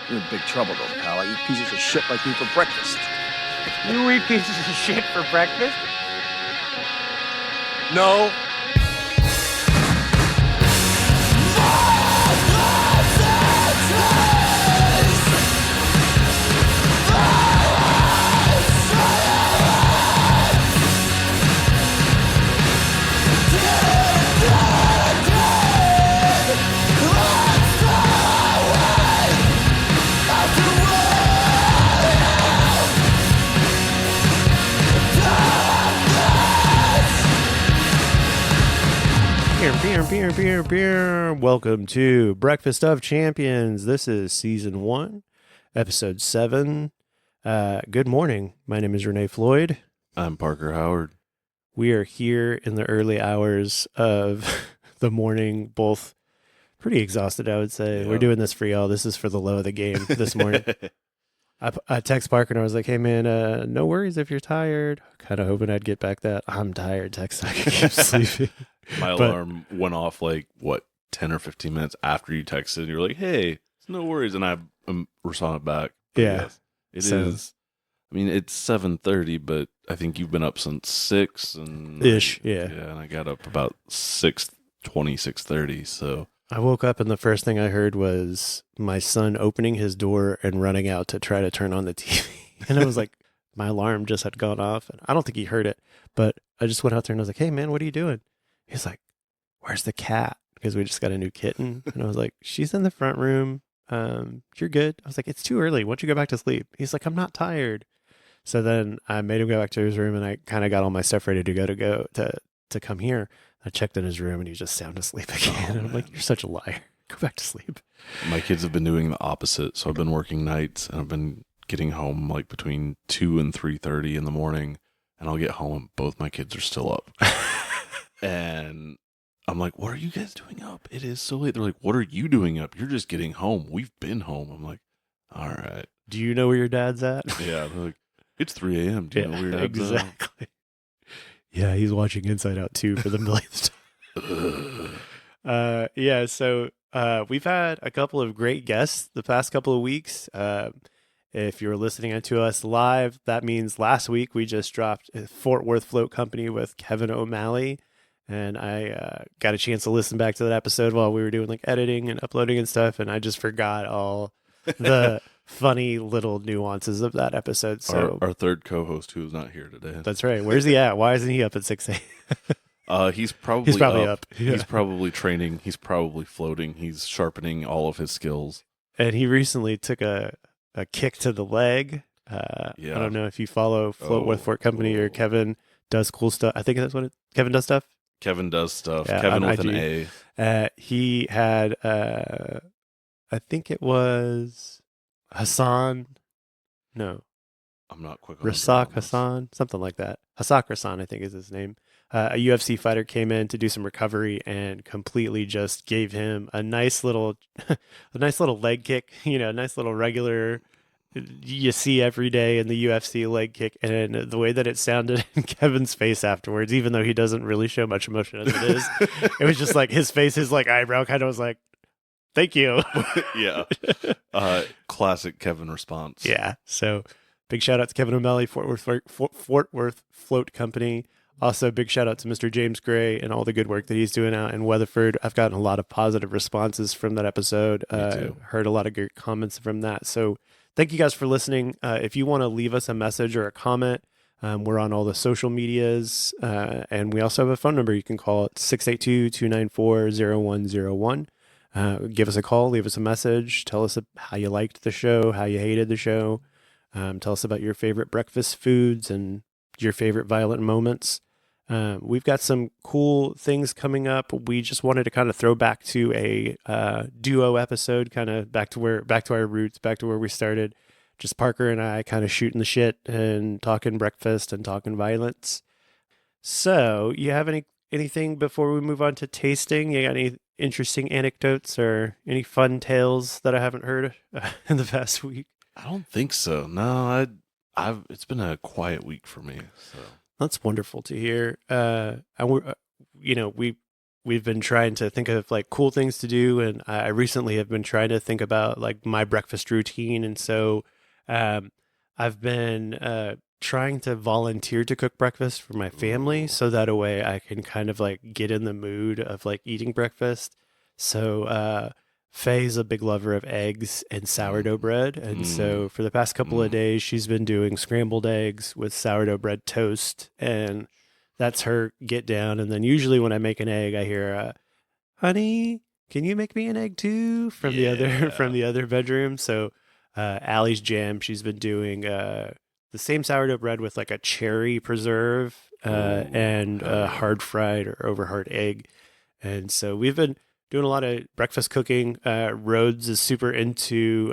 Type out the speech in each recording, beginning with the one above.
You're in big trouble, though, pal. I eat pieces of shit like me for breakfast. You eat pieces of shit for breakfast? No. Beer. Welcome to Breakfast of Champions. This is season 1, episode 7. Good morning. My name is Renee Floyd. I'm Parker Howard. We are here in the early hours of the morning, both pretty exhausted, I would say. Yeah. We're doing this for y'all. This is for the low of the game this morning. I text Parker and I was like, hey man, no worries if you're tired. Kind of hoping I'd get back that I'm tired text so I can keep sleeping. My alarm went off 10 or 15 minutes after you texted. You're like, hey, no worries. And I responded back. Yeah. Yes, it is. I mean, it's 7:30, but I think you've been up since 6 and ish. Yeah. Yeah. And I got up about 6:20, 6:30. So I woke up and the first thing I heard was my son opening his door and running out to try to turn on the TV. And I was like, my alarm just had gone off. And I don't think he heard it, but I just went out there and I was like, hey man, what are you doing? He's like, where's the cat? Because we just got a new kitten. And I was like, she's in the front room. You're good. I was like, it's too early. Why don't you go back to sleep? He's like, I'm not tired. So then I made him go back to his room and I kind of got all my stuff ready to come here. I checked in his room and he just sound asleep again. And I'm like, you're such a liar. Go back to sleep. my kids have been doing the opposite. So I've been working nights and I've been getting home between 2 and 3:30 in the morning. And I'll get home and both my kids are still up. And I'm like, what are you guys doing up? It is so late. They're like, what are you doing up? You're just getting home. We've been home. I'm like, all right. Do you know where your dad's at? Yeah. They're like, it's 3 a.m. Do you know where your dad's at? Exactly. Yeah, he's watching Inside Out 2 for the millionth time. So we've had a couple of great guests the past couple of weeks. If you're listening to us live, that means last week we just dropped Fort Worth Float Company with Kevin O'Malley. And I got a chance to listen back to that episode while we were doing editing and uploading and stuff. And I just forgot all the funny little nuances of that episode. So our third co-host who is not here today. That's right. Where's he at? Why isn't he up at 6 a.m.? He's probably up. Yeah. He's probably training. He's probably floating. He's sharpening all of his skills. And he recently took a kick to the leg. I don't know if you follow Float Worth Fort Company or Kevin does cool stuff. I think that's what Kevin does stuff. Kevin does stuff. Yeah, Kevin with IG. an A. He had, I think it was Hassan. No. I'm not quick on Rasak this. Hassan, something like that. Hasak Hassan, I think is his name. A UFC fighter came in to do some recovery and completely just gave him a nice little leg kick, a nice little regular you see every day in the UFC leg kick. And the way that it sounded in Kevin's face afterwards, even though he doesn't really show much emotion as it is, it was just like his face, his eyebrow kind of was like, thank you. Yeah. Classic Kevin response. Yeah. So big shout out to Kevin O'Malley, Fort Worth Float Company. Also, big shout out to Mr. James Gray and all the good work that he's doing out in Weatherford. I've gotten a lot of positive responses from that episode. Me too. Heard a lot of great comments from that. So thank you guys for listening. If you want to leave us a message or a comment, we're on all the social medias. And we also have a phone number you can call at 682-294-0101. Give us a call, leave us a message. Tell us how you liked the show, how you hated the show. Tell us about your favorite breakfast foods and your favorite violent moments. We've got some cool things coming up. We just wanted to kind of throw back to a duo episode, kind of back to our roots, back to where we started. Just Parker and I kind of shooting the shit and talking breakfast and talking violence. So, you have anything before we move on to tasting? You got any interesting anecdotes or any fun tales that I haven't heard in the past week? I don't think so. No, it's been a quiet week for me. So That's wonderful to hear. We we've been trying to think of like cool things to do, and I recently have been trying to think about like my breakfast routine, and so I've been trying to volunteer to cook breakfast for my family, so that a way I can kind of like get in the mood of like eating breakfast. So Faye's a big lover of eggs and sourdough bread, and so for the past couple of days, she's been doing scrambled eggs with sourdough bread toast, and that's her get down. And then usually when I make an egg, I hear, "Honey, can you make me an egg too?" from the other bedroom. So Allie's jam, she's been doing the same sourdough bread with like a cherry preserve and a hard fried or over hard egg. And so we've been doing a lot of breakfast cooking. Rhodes is super into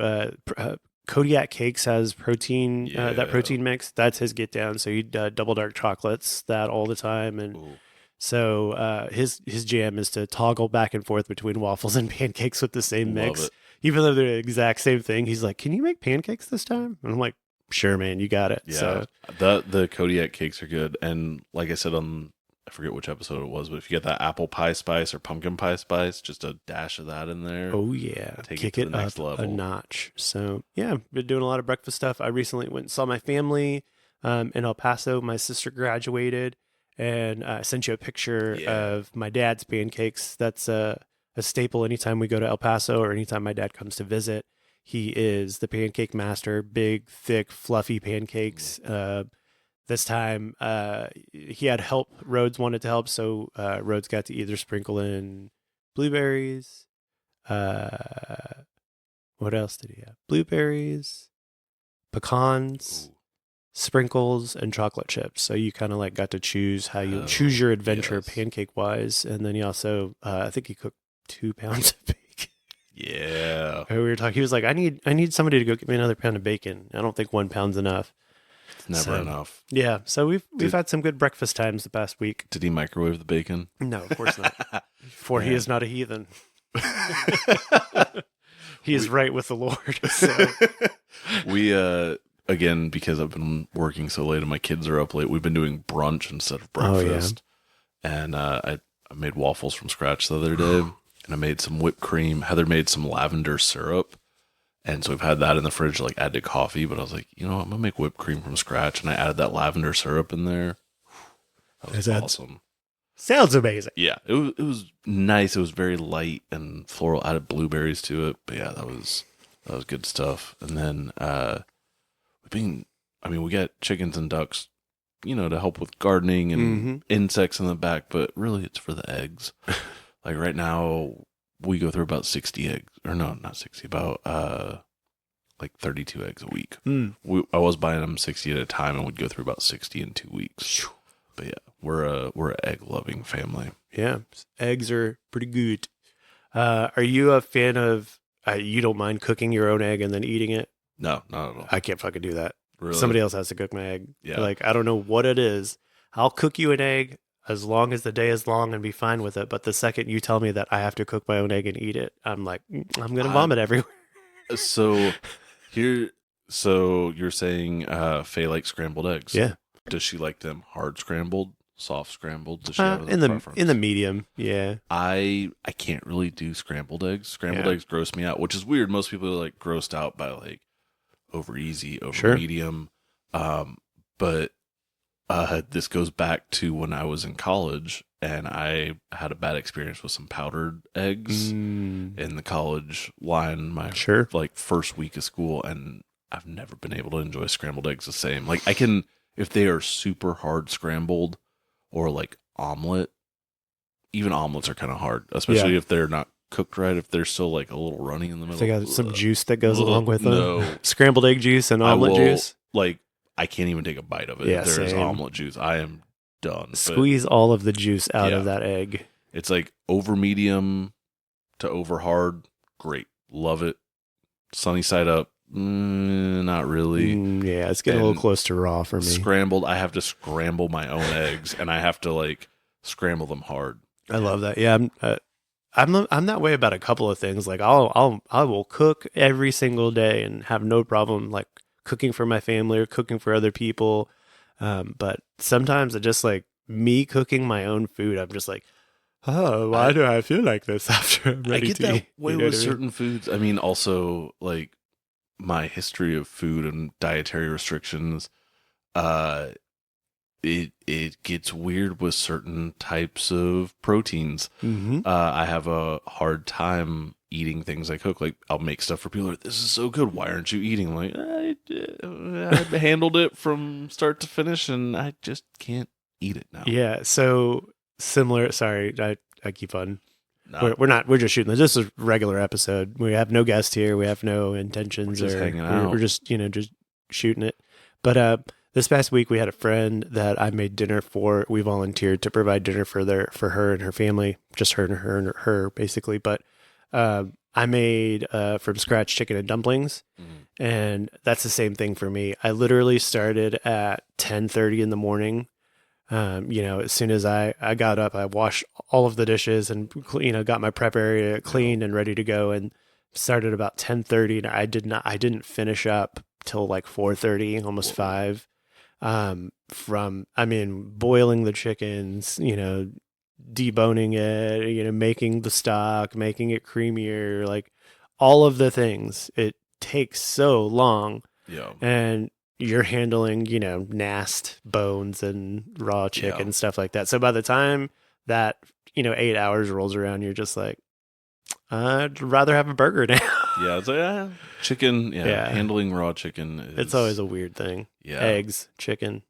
Kodiak Cakes has protein, that protein mix. That's his get down. So he double dark chocolates that all the time. And so his jam is to toggle back and forth between waffles and pancakes with the same mix. Even though they're the exact same thing. He's like, "Can you make pancakes this time?" And I'm like, "Sure, man, you got it." Yeah, so, the Kodiak cakes are good. And like I said I forget which episode it was, but if you get that apple pie spice or pumpkin pie spice, just a dash of that in there. Oh yeah, kick it to the next up level. a notch. So yeah, been doing a lot of breakfast stuff. I recently went and saw my family in El Paso. My sister graduated, and I sent you a picture of my dad's pancakes. That's a staple anytime we go to El Paso or anytime my dad comes to visit. He is the pancake master. Big, thick, fluffy pancakes. This time, he had help. Rhodes wanted to help, so Rhodes got to either sprinkle in blueberries. What else did he have? Blueberries, pecans, sprinkles, and chocolate chips. So you kind of like got to choose how you choose your adventure pancake wise. And then he also, I think he cooked 2 pounds of bacon. Yeah. We were talking. He was like, I need somebody to go get me another pound of bacon. I don't think 1 pound's enough. It's never enough. Yeah, so we've had some good breakfast times the past week. Did he microwave the bacon? No, of course not. For he is not a heathen. He is right with the Lord. So. We again, because I've been working so late and my kids are up late, we've been doing brunch instead of breakfast. Oh, yeah. And I made waffles from scratch the other day, and I made some whipped cream. Heather made some lavender syrup. And so we've had that in the fridge, like add to coffee. But I was like, you know what? I'm going to make whipped cream from scratch. And I added that lavender syrup in there. That was awesome. Sounds amazing. Yeah, it was nice. It was very light and floral. Added blueberries to it. But yeah, that was good stuff. And then we got chickens and ducks, to help with gardening and insects in the back. But really, it's for the eggs. Like right now, we go through about 60 eggs, or no, not 60, about like 32 eggs a week. I was buying them 60 at a time, and we'd go through about 60 in 2 weeks. But yeah, we're an egg loving family. Yeah, eggs are pretty good. Are you a fan of? You don't mind cooking your own egg and then eating it? No, not at all. I can't fucking do that. Really? Somebody else has to cook my egg. Yeah. Like I don't know what it is. I'll cook you an egg as long as the day is long and be fine with it. But the second you tell me that I have to cook my own egg and eat it, I'm like, I'm going to vomit everywhere. So you're saying Faye likes scrambled eggs. Yeah. Does she like them hard scrambled, soft scrambled? Does she have a preference? In the medium, yeah. I can't really do scrambled eggs. Scrambled eggs gross me out, which is weird. Most people are like grossed out by like over easy, over medium. But this goes back to when I was in college and I had a bad experience with some powdered eggs in the college line my like first week of school, and I've never been able to enjoy scrambled eggs the same. Like I can, if they are super hard scrambled or like omelet, even omelets are kind of hard, especially if they're not cooked right, if they're still like a little runny in the middle. They got some juice that goes along with them. No. Scrambled egg juice and omelet juice. Like I can't even take a bite of it. Yeah, if there's same. omelet juice, I am done. Squeeze all of the juice out of that egg. It's like over medium to over hard. Great. Love it. Sunny side up. Not really. Yeah, it's getting a little close to raw for me. Scrambled, I have to scramble my own eggs, and I have to like scramble them hard. I love that. Yeah, I'm that way about a couple of things. Like I will cook every single day and have no problem like cooking for my family or cooking for other people. But sometimes it just like me cooking my own food, I'm just like, oh, why do I feel like this after I'm I ready get to that eat? way You know with what I mean? certain foods. I mean, also like my history of food and dietary restrictions. It gets weird with certain types of proteins. Mm-hmm. I have a hard time eating things I cook. Like I'll make stuff for people. Like, this is so good. Why aren't you eating? I'm like I handled it from start to finish, and I just can't eat it now. Yeah. So similar. Sorry, I keep on. No, We're not. We're just shooting this. This is a regular episode. We have no guest here. We have no intentions. We're just hanging out. We're just just shooting it. But this past week we had a friend that I made dinner for. We volunteered to provide dinner for her and her family, just her and her basically. But I made from scratch chicken and dumplings, and that's the same thing for me. I literally started at 10:30 in the morning. As soon as I got up, I washed all of the dishes and, got my prep area cleaned and ready to go, and started about 10:30. And I didn't finish up till like 4:30, almost 5. Boiling the chickens, deboning it, making the stock, making it creamier, like all of the things. It takes so long. Yeah. And you're handling, nast bones and raw chicken, stuff like that. So by the time that, 8 hours rolls around, you're just like, I'd rather have a burger now. Yeah, it's like chicken. Yeah, handling raw chicken it's always a weird thing. Yeah, eggs, chicken.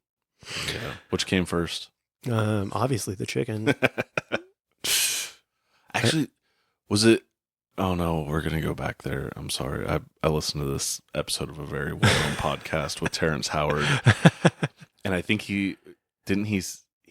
Yeah, which came first? Obviously the chicken. Actually, was it? Oh no, we're gonna go back there. I'm sorry. I listened to this episode of a very well-known podcast with Terrence Howard, and I think he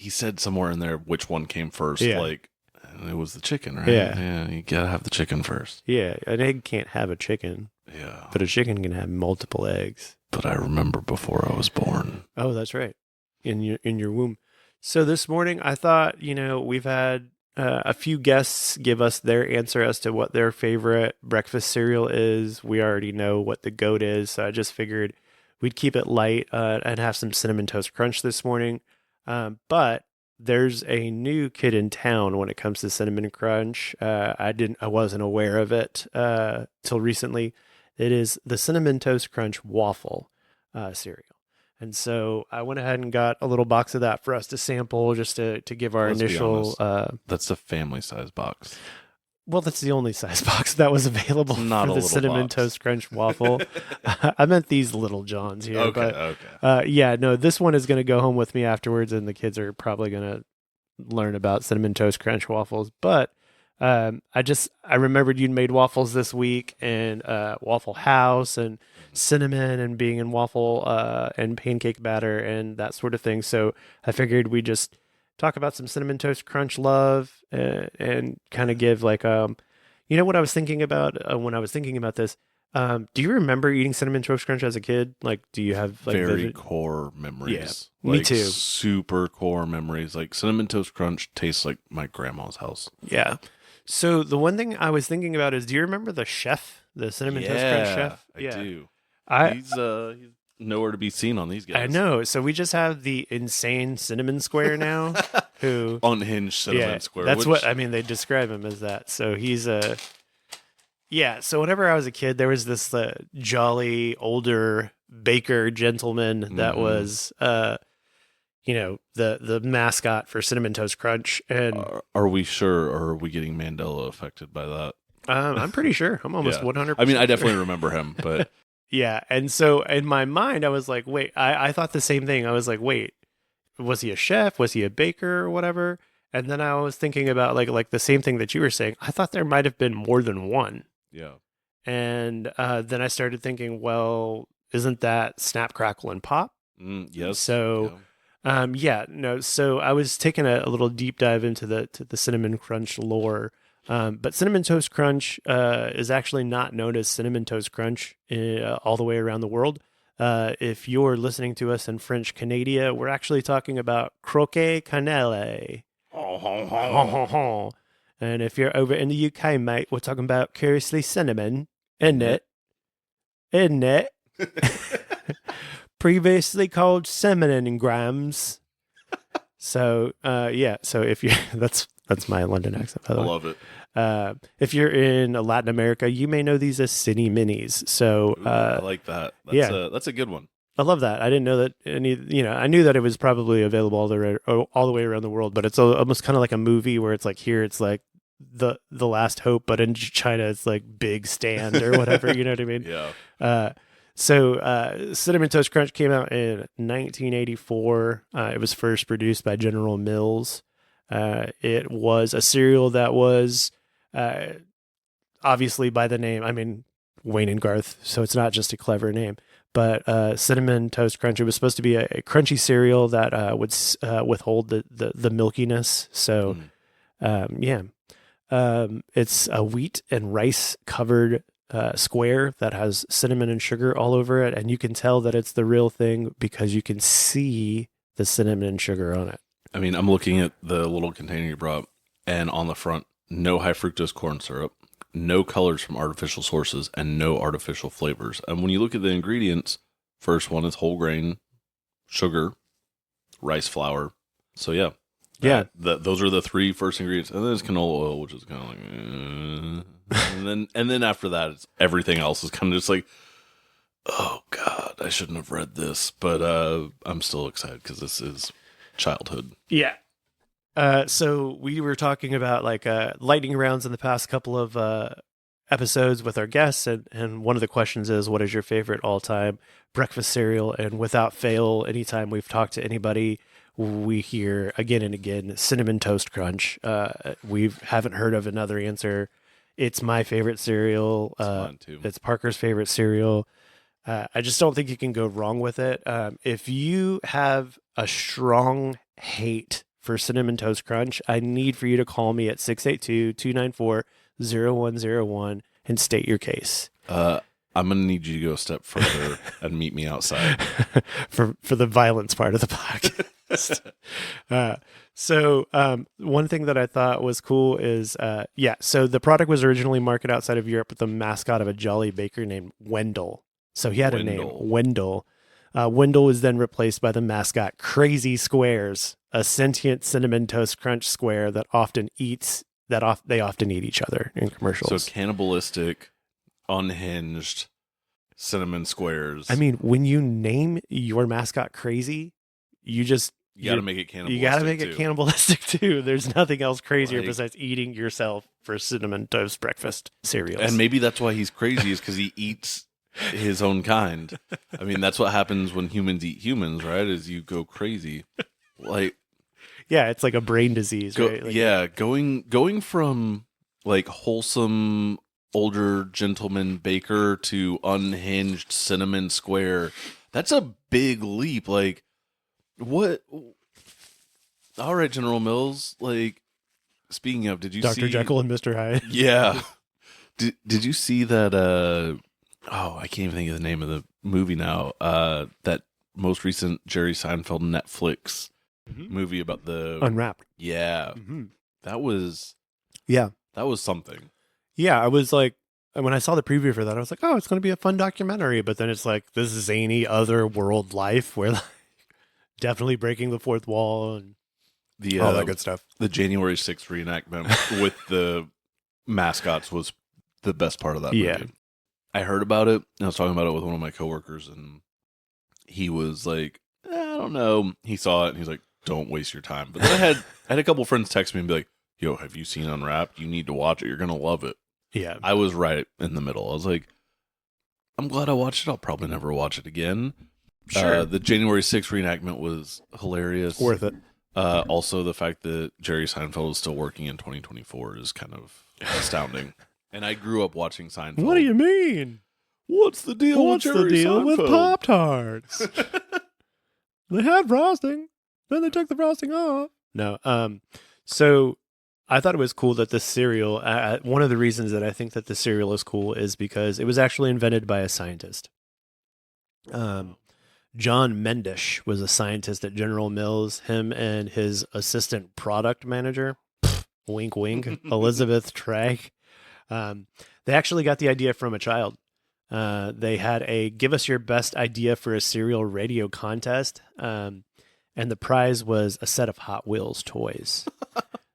said somewhere in there which one came first. Yeah. Like, and it was the chicken, right? Yeah, you gotta have the chicken first. Yeah, an egg can't have a chicken. Yeah, but a chicken can have multiple eggs. But I remember before I was born. Oh, that's right, in your womb. So this morning, I thought, we've had a few guests give us their answer as to what their favorite breakfast cereal is. We already know what the GOAT is, so I just figured we'd keep it light and have some Cinnamon Toast Crunch this morning. But there's a new kid in town when it comes to Cinnamon Crunch. I wasn't aware of it till recently. It is the Cinnamon Toast Crunch waffle cereal. And so I went ahead and got a little box of that for us to sample, just to give our initial. That's the family size box. Well, that's the only size box that was available Not for the Cinnamon Toast Crunch waffle. I meant these little Johns here. Okay. This one is going to go home with me afterwards, and the kids are probably going to learn about Cinnamon Toast Crunch waffles. But I remembered you'd made waffles this week, and Waffle House, and cinnamon, and being in waffle and pancake batter and that sort of thing. So I figured we'd just talk about some Cinnamon Toast Crunch love and kind of give like what I was thinking about when I was thinking about this. Do you remember eating Cinnamon Toast Crunch as a kid? Like, do you have like very core memories? Yeah, me too. Super core memories. Like Cinnamon Toast Crunch tastes like my grandma's house. Yeah. So the one thing I was thinking about is, do you remember the chef, the Cinnamon Toast Crunch chef? I do. He's nowhere to be seen on these guys. I know. So we just have the insane Cinnamon Square now, who unhinged Cinnamon Square. That's what they describe him as that. So he's a So whenever I was a kid, there was this jolly older baker gentleman that was the mascot for Cinnamon Toast Crunch. And are we sure, or are we getting Mandela affected by that? I'm pretty sure. I'm almost 100%. I mean, I definitely remember him, but yeah. And so in my mind, I was like, wait, I thought the same thing. I was like, wait, was he a chef? Was he a baker or whatever? And then I was thinking about like the same thing that you were saying. I thought there might have been more than one. Yeah. And then I started thinking, well, isn't that Snap, Crackle, and Pop? Yes. So, So I was taking a little deep dive into the Cinnamon Crunch lore. But Cinnamon Toast Crunch is actually not known as Cinnamon Toast Crunch all the way around the world. If you're listening to us in French Canada, we're actually talking about croquet cannelle. And if you're over in the UK, mate, we're talking about curiously cinnamon. Isn't it? Previously called cinnamon grams. So, so if you that's That's my London accent, by the I way. love it. If you're in Latin America, you may know these as Cine Minis. So Ooh, I like that. That's a good one. I love that. I didn't know that I knew that it was probably available all the way around the world, but it's almost kind of like a movie where it's like here it's like the last hope, but in China it's like big stand or whatever, you know what I mean? Yeah. So Cinnamon Toast Crunch came out in 1984. It was first produced by General Mills. It was a cereal that was obviously by the name, I mean, Wayne and Garth, so it's not just a clever name. But Cinnamon Toast Crunch, it was supposed to be a crunchy cereal that would withhold the milkiness. So, it's a wheat and rice covered square that has cinnamon and sugar all over it. And you can tell that it's the real thing because you can see the cinnamon and sugar on it. I mean, I'm looking at the little container you brought, and on the front, no high fructose corn syrup, no colors from artificial sources, and no artificial flavors. And when you look at the ingredients, first one is whole grain, sugar, rice flour. So yeah. Those are the three first ingredients. And then there's canola oil, which is kind of like, and then after that, it's everything else is kind of just like, oh God, I shouldn't have read this. But I'm still excited because this is childhood. Yeah. So we were talking about like lightning rounds in the past couple of episodes with our guests, and one of the questions is, what is your favorite all-time breakfast cereal? And without fail, anytime we've talked to anybody, we hear again and again Cinnamon Toast Crunch. We haven't heard of another answer. It's my favorite cereal. It's mine too. It's Parker's favorite cereal. I just don't think you can go wrong with it. If you have a strong hate for Cinnamon Toast Crunch, I need for you to call me at 682-294-0101 and state your case. I'm going to need you to go a step further and meet me outside. for the violence part of the podcast. So one thing that I thought was cool is, so the product was originally marketed outside of Europe with the mascot of a jolly baker named Wendell. So he had a name, Wendell. Wendell was then replaced by the mascot Crazy Squares, a sentient Cinnamon Toast Crunch square that they often eat each other in commercials. So cannibalistic, unhinged cinnamon squares. I mean, when you name your mascot Crazy, you got to make it cannibalistic. You got to make it cannibalistic too. There's nothing else crazier Like, besides eating yourself for Cinnamon Toast breakfast cereals. And maybe that's why he's crazy, is because he eats his own kind. I mean, that's what happens when humans eat humans, right? Is you go crazy. Like, yeah, it's like a brain disease, right? Like, going from like wholesome older gentleman baker to unhinged cinnamon square. That's a big leap. Like, what? All right, General Mills. Like, speaking of, did you see Dr. Jekyll and Mr. Hyde? Yeah. Did you see that? I can't even think of the name of the movie now. That most recent Jerry Seinfeld Netflix movie about the Unwrapped. Yeah, that was something. Yeah, I was like, when I saw the preview for that, I was like, oh, it's going to be a fun documentary. But then it's like this zany other world life where like definitely breaking the fourth wall and all that good stuff. The January 6th reenactment with the mascots was the best part of that movie. I heard about it, and I was talking about it with one of my coworkers, and he was like, I don't know. He saw it, and he's like, don't waste your time. But then I had a couple friends text me and be like, yo, have you seen Unwrapped? You need to watch it. You're going to love it. Yeah. I was right in the middle. I was like, I'm glad I watched it. I'll probably never watch it again. Sure. The January 6th reenactment was hilarious. Worth it. Also, the fact that Jerry Seinfeld is still working in 2024 is kind of astounding. And I grew up watching Seinfeld. What do you mean? What's the deal with Jerry Seinfeld? Pop-Tarts? They had frosting, then they took the frosting off. No. So I thought it was cool that this cereal, one of the reasons that I think that the cereal is cool is because it was actually invented by a scientist. John Mendish was a scientist at General Mills. Him and his assistant product manager, wink, wink, Elizabeth Tragg. They actually got the idea from a child. They had a give us your best idea for a cereal radio contest. And the prize was a set of Hot Wheels toys.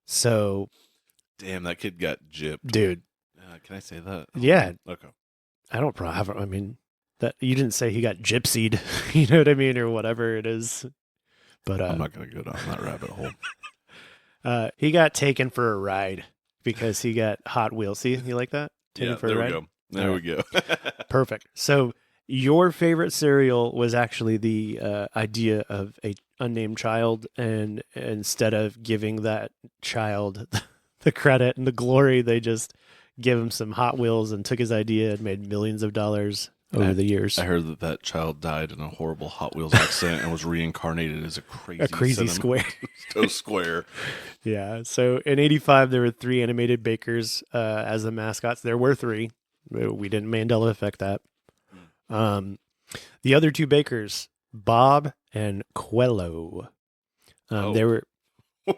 So, Damn, that kid got gypped. dude, Can I say that? yeah, Okay. I don't probably. I mean, that you didn't say he got gypsied. You know what I mean, or whatever it is. But I'm not going to go down that rabbit hole. he got taken for a ride because he got Hot Wheels. See, you like that? Taken for a there ride? we go. There we go. Perfect. So your favorite cereal was actually the idea of a unnamed child, and instead of giving that child the credit and the glory, they just give him some Hot Wheels and took his idea and made millions of dollars over the years. I heard that child died in a horrible Hot Wheels accident and was reincarnated as a crazy square. Toast square. Yeah. So in '85, there were 3 animated bakers as the mascots. There were 3. We didn't Mandela effect that. The other 2 bakers, Bob and Quello. They were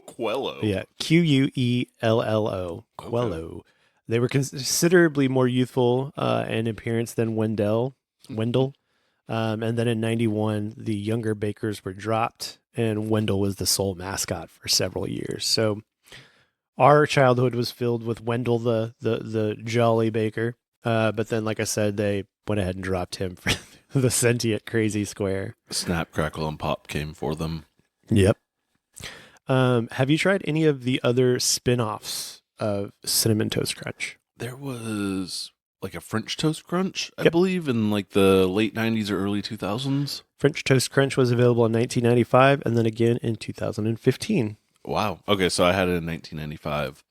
Quello. Yeah, Quello. Quello. Okay. They were considerably more youthful in appearance than Wendell. And then in '91, the younger bakers were dropped, and Wendell was the sole mascot for several years. So our childhood was filled with Wendell, the jolly baker. But then, like I said, they went ahead and dropped him for the sentient crazy square. Snap, Crackle, and Pop came for them. Yep. Have you tried any of the other spin-offs of Cinnamon Toast Crunch? There was like a French Toast Crunch, I Yep. believe, in like the late 90s or early 2000s. French Toast Crunch was available in 1995 and then again in 2015. Wow. Okay, so I had it in 1995.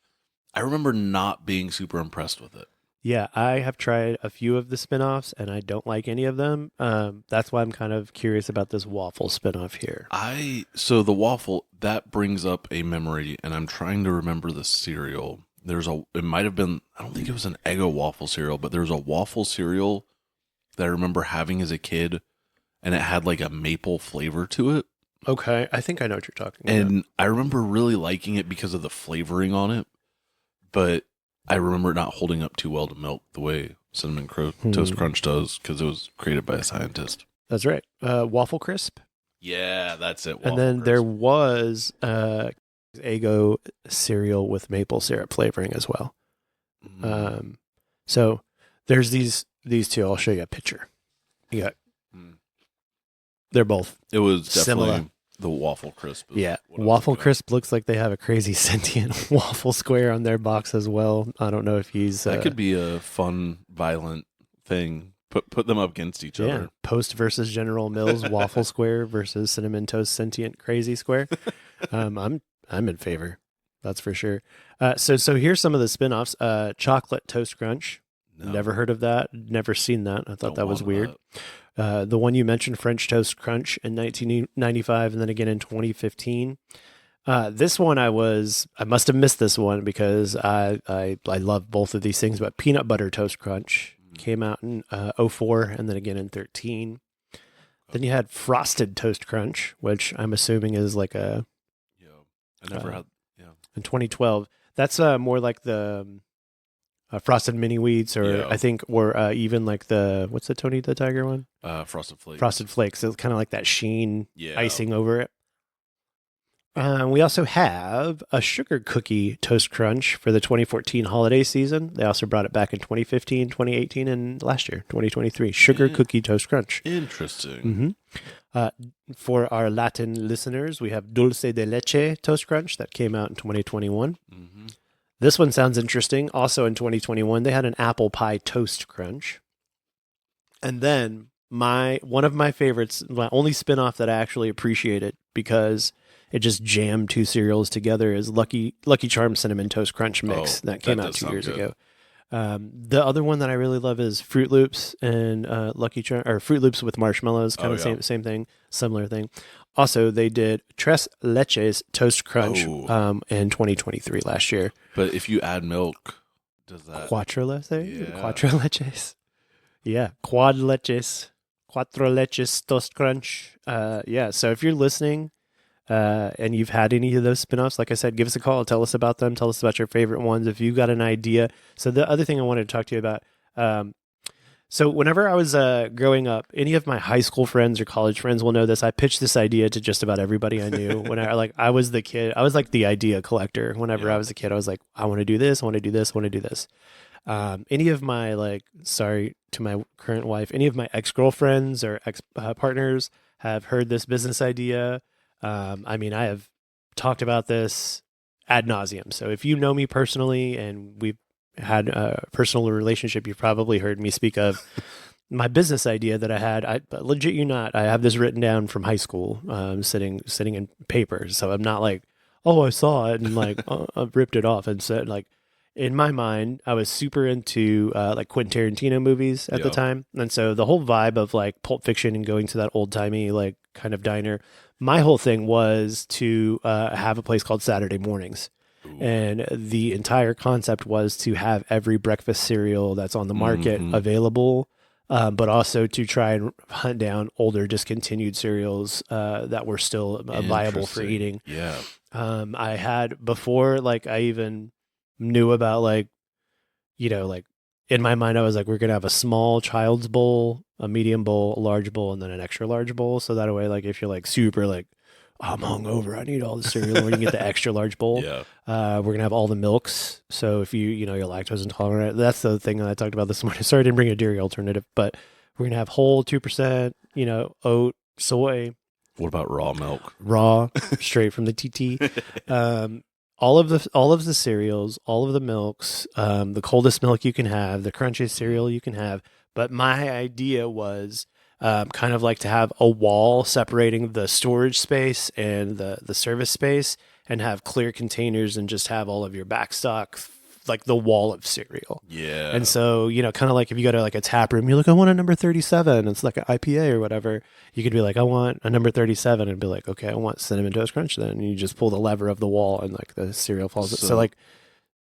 I remember not being super impressed with it. Yeah, I have tried a few of the spin-offs and I don't like any of them. That's why I'm kind of curious about this waffle spin-off here. So the waffle, that brings up a memory, and I'm trying to remember the cereal. It might have been, I don't think it was an Eggo waffle cereal, but there was a waffle cereal that I remember having as a kid, and it had like a maple flavor to it. Okay, I think I know what you're talking about. And I remember really liking it because of the flavoring on it, but I remember it not holding up too well to milk the way Cinnamon Toast Crunch does, because it was created by a scientist. That's right. Waffle Crisp. Yeah, that's it. And then there was Eggo cereal with maple syrup flavoring as well. So there's these 2. I'll show you a picture. You got. They're both. It was definitely similar. The Waffle Crisp. Yeah, Waffle Crisp looks like they have a crazy sentient waffle square on their box as well. I don't know if he's. That could be a fun, violent thing. Put them up against each other. Post versus General Mills waffle square versus Cinnamon Toast sentient crazy square. I'm in favor. That's for sure. So here's some of the spin-offs. Chocolate Toast Crunch. No. Never heard of that. Never seen that. I thought Don't that was want weird. The one you mentioned, French Toast Crunch in 1995 and then again in 2015. This one I must have missed this one because I love both of these things, but Peanut Butter Toast Crunch came out in 04 and then again in 13. Then you had Frosted Toast Crunch, which I'm assuming is like a... Yeah, I never had... Yeah. In 2012. That's more like the... Frosted Mini Wheats, or Yeah. I think, or even like what's the Tony the Tiger one? Frosted Flakes. Frosted Flakes. So it's kind of like that sheen Yeah. icing over it. We also have a Sugar Cookie Toast Crunch for the 2014 holiday season. They also brought it back in 2015, 2018, and last year, 2023. Sugar Cookie Toast Crunch. Interesting. For our Latin listeners, we have Dulce de Leche Toast Crunch that came out in 2021. This one sounds interesting. Also in 2021, they had an Apple Pie Toast Crunch. And then one of my favorites, my only spinoff that I actually appreciated because it just jammed 2 cereals together, is Lucky Charms Cinnamon Toast Crunch Mix that came out 2 years ago. The other one that I really love is Fruit Loops and Fruit Loops with marshmallows, kind of same thing, similar thing. Also, they did Tres Leches Toast Crunch in 2023 last year. But if you add milk, does that... Cuatro Yeah. Leches. Yeah, Quad Leches. Cuatro Leches Toast Crunch. So if you're listening and you've had any of those spinoffs, like I said, give us a call. Tell us about them. Tell us about your favorite ones. If you've got an idea. So the other thing I wanted to talk to you about, So whenever I was growing up, any of my high school friends or college friends will know this. I pitched this idea to just about everybody I knew. When I was the kid, I was like the idea collector. Whenever I was a kid, I was like, I want to do this, I want to do this, I want to do this. Any of my sorry to my current wife, any of my ex-girlfriends or ex-partners have heard this business idea. I mean, I have talked about this ad nauseum. So if you know me personally and we've had a personal relationship, you've probably heard me speak of my business idea that I had. But legit, I have this written down from high school, sitting in paper. So I'm not like, oh, I saw it and I've ripped it off and said in my mind, I was super into Quentin Tarantino movies at the time. And so the whole vibe of Pulp Fiction and going to that old timey kind of diner, my whole thing was to have a place called Saturday Mornings. Ooh. And the entire concept was to have every breakfast cereal that's on the market available, but also to try and hunt down older discontinued cereals that were still viable for eating. Yeah. I had before, I even knew about in my mind, I was like, we're going to have a small child's bowl, a medium bowl, a large bowl, and then an extra large bowl. So that way, if you're super I'm hungover, I need all the cereal, we can get the extra large bowl. Yeah. We're going to have all the milks. So if you're lactose intolerant, that's the thing that I talked about this morning. Sorry, I didn't bring a dairy alternative, but we're going to have whole 2%, oat, soy. What about raw milk? Raw, straight from the TT. All of the cereals, all of the milks, the coldest milk you can have, the crunchiest cereal you can have. But my idea was kind of to have a wall separating the storage space and the service space, and have clear containers and just have all of your back stock, the wall of cereal. Yeah. And so, kind of if you go to a tap room, you're like, I want a number 37. It's an IPA or whatever. You could be like, I want a number 37, and be like, okay, I want Cinnamon Toast Crunch then. And you just pull the lever of the wall and the cereal falls. So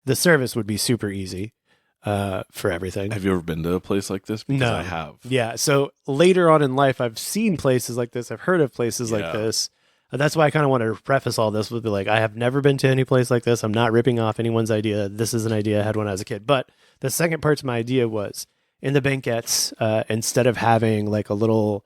the service would be super easy for everything. Have you ever been to a place like this? Because No. I have. Yeah. So later on in life, I've seen places like this. I've heard of places like this. And that's why I kind of want to preface all this with I have never been to any place like this. I'm not ripping off anyone's idea. This is an idea I had when I was a kid. But the second part to my idea was in the banquettes, instead of having a little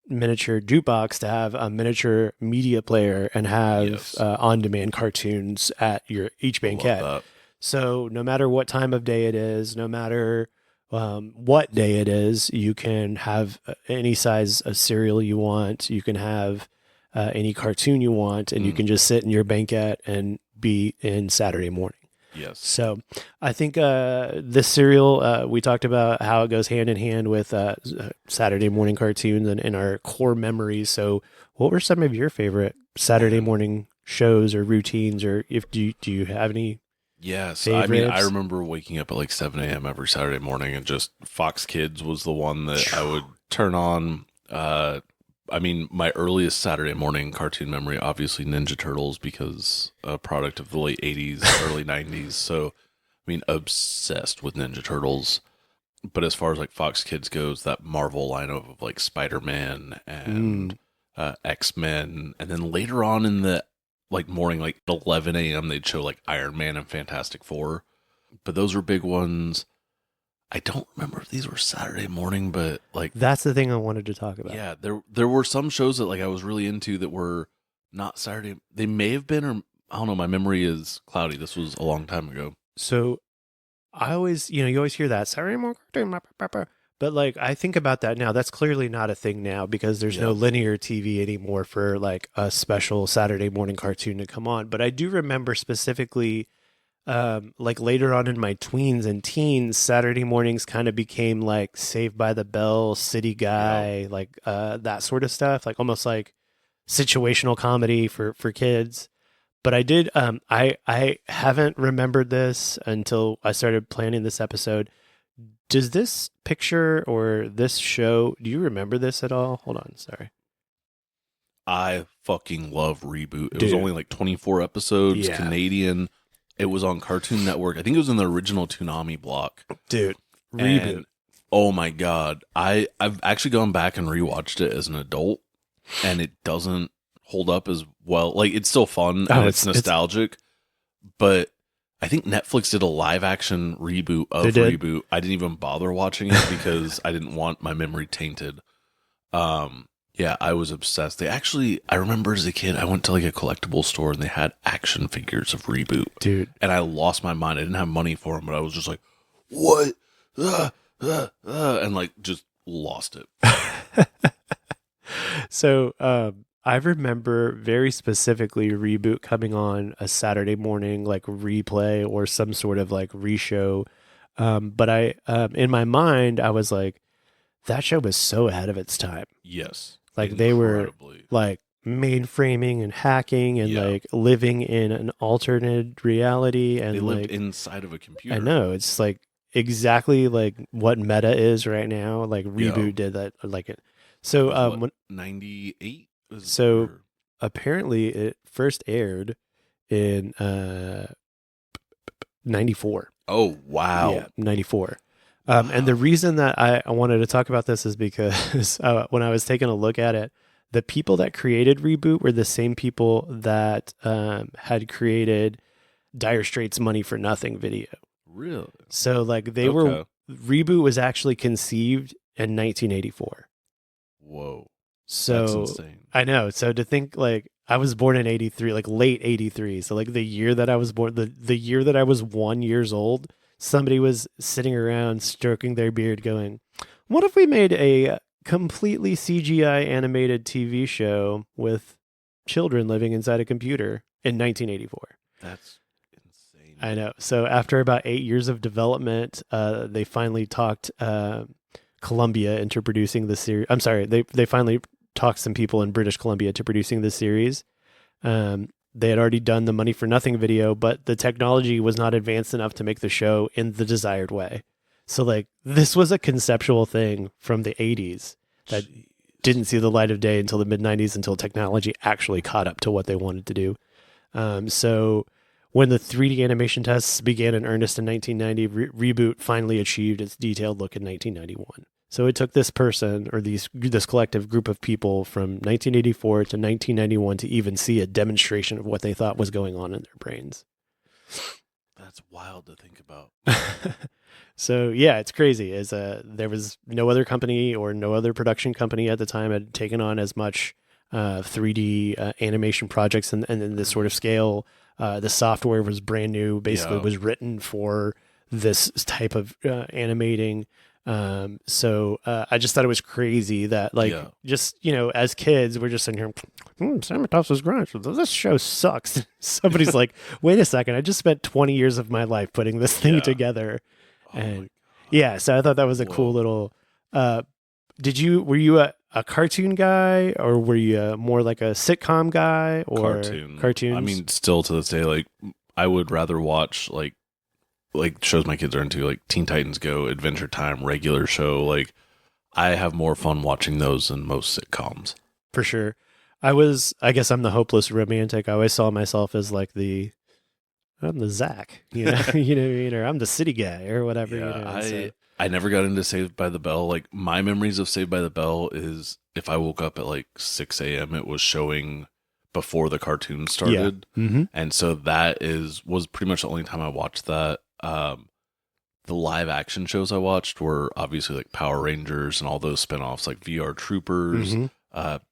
miniature jukebox, to have a miniature media player and have on-demand cartoons at each banquet. So no matter what time of day it is, no matter what day it is, you can have any size of cereal you want. You can have any cartoon you want, and you can just sit in your banquet and be in Saturday morning. Yes. So I think this cereal, we talked about how it goes hand in hand with Saturday morning cartoons and our core memories. So what were some of your favorite Saturday morning shows or routines, or do you have any? Yes. favorites? I mean, I remember waking up at 7 a.m. every Saturday morning, and just Fox Kids was the one that I would turn on. I mean, my earliest Saturday morning cartoon memory, obviously Ninja Turtles, because a product of the late 80s, early 90s. So, I mean, obsessed with Ninja Turtles. But as far as Fox Kids goes, that Marvel lineup of Spider-Man and X-Men. And then later on in the morning, 11 a.m., they'd show Iron Man and Fantastic Four. But those were big ones. I don't remember if these were Saturday morning, but that's the thing I wanted to talk about. Yeah, there were some shows that I was really into that were not Saturday. They may have been, or I don't know. My memory is cloudy. This was a long time ago. So I always, you always hear that Saturday morning cartoon, but I think about that now. That's clearly not a thing now because there's no linear TV anymore for a special Saturday morning cartoon to come on. But I do remember specifically. Later on in my tweens and teens, Saturday mornings kind of became Saved by the Bell, City Guy, that sort of stuff, almost situational comedy for kids. But I did, I haven't remembered this until I started planning this episode. Does this picture or this show, do you remember this at all? Hold on, sorry. I fucking love Reboot. It was only 24 episodes, Canadian. It was on Cartoon Network. I think it was in the original Toonami block. Dude, Reboot. And, oh my God. I've actually gone back and rewatched it as an adult, and it doesn't hold up as well. It's still fun and it's nostalgic, but I think Netflix did a live action reboot of They did? Reboot. I didn't even bother watching it because I didn't want my memory tainted. Yeah, I was obsessed. I remember as a kid, I went to like a collectible store and they had action figures of Reboot. Dude. And I lost my mind. I didn't have money for them, but I was just like, what? And like just lost it. So I remember very specifically Reboot coming on a Saturday morning, like replay or some sort of like reshow. But I, in my mind, I was like, that show was so ahead of its time. Yes. Like they were Incredibly. like mainframing and hacking and Yeah. like living in an alternate reality. And They like, lived inside of a computer. I know it's like exactly like what meta is right now. Like Reboot did that, like it. So, when 98? So- apparently it first aired in 94. Oh, wow. Yeah, 94. And the reason that I wanted to talk about this is because when I was taking a look at it, the people that created Reboot were the same people that had created Dire Straits' Money for Nothing video. Really? So like Okay. Reboot was actually conceived in 1984. Whoa. So That's insane. I know. So to think like I was born in 83, like late 83. So like the year that I was born, the year that I was 1 year old, somebody was sitting around stroking their beard going, what if we made a completely CGI animated TV show with children living inside a computer in 1984? That's insane. I know. So after about 8 years of development, they finally talked Columbia into producing the series. I'm sorry, they finally talked some people in British Columbia to producing the series. They had already done the Money for Nothing video, but the technology was not advanced enough to make the show in the desired way. So like this was a conceptual thing from the 80s that didn't see the light of day until the mid 90s, until technology actually caught up to what they wanted to do. So when the 3D animation tests began in earnest in 1990, Reboot finally achieved its detailed look in 1991. So it took this person or this collective group of people from 1984 to 1991 to even see a demonstration of what they thought was going on in their brains. That's wild to think about. So yeah, it's crazy. There was no other company or no other production company at the time had taken on as much 3D animation projects and in this sort of scale. The software was brand new, basically was written for this type of animating. So I just thought it was crazy that just, as kids, we're just sitting here, Samatos's Garage, this show sucks. Somebody's like, wait a second, I just spent 20 years of my life putting this thing together. And so I thought that was a cool little, were you a cartoon guy, or were you more like a sitcom guy, or cartoons? I mean, still to this day, like I would rather watch like shows my kids are into, like Teen Titans Go, Adventure Time, Regular Show. Like I have more fun watching those than most sitcoms. For sure. I guess I'm the hopeless romantic. I always saw myself as like I'm the Zach, you know, you know what I mean? Or I'm the city guy or whatever. Yeah, I never got into Saved by the Bell. Like my memories of Saved by the Bell is if I woke up at like 6 a.m., it was showing before the cartoon started. Yeah. Mm-hmm. And so that was pretty much the only time I watched that. The live action shows I watched were obviously like Power Rangers and all those spinoffs, like VR Troopers,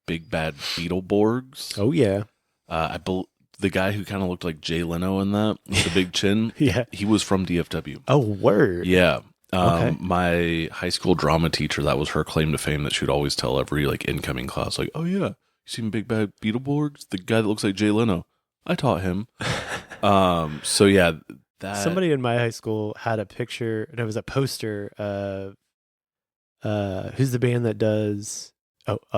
Big Bad Beetleborgs. Oh yeah. The guy who kind of looked like Jay Leno in that with the big chin. Yeah. He was from DFW. Oh, word. Yeah. Okay. My high school drama teacher, that was her claim to fame, that she would always tell every like incoming class, like, oh yeah, you seen Big Bad Beetleborgs? The guy that looks like Jay Leno. I taught him. So yeah, somebody in my high school had a picture, and it was a poster of who's the band that does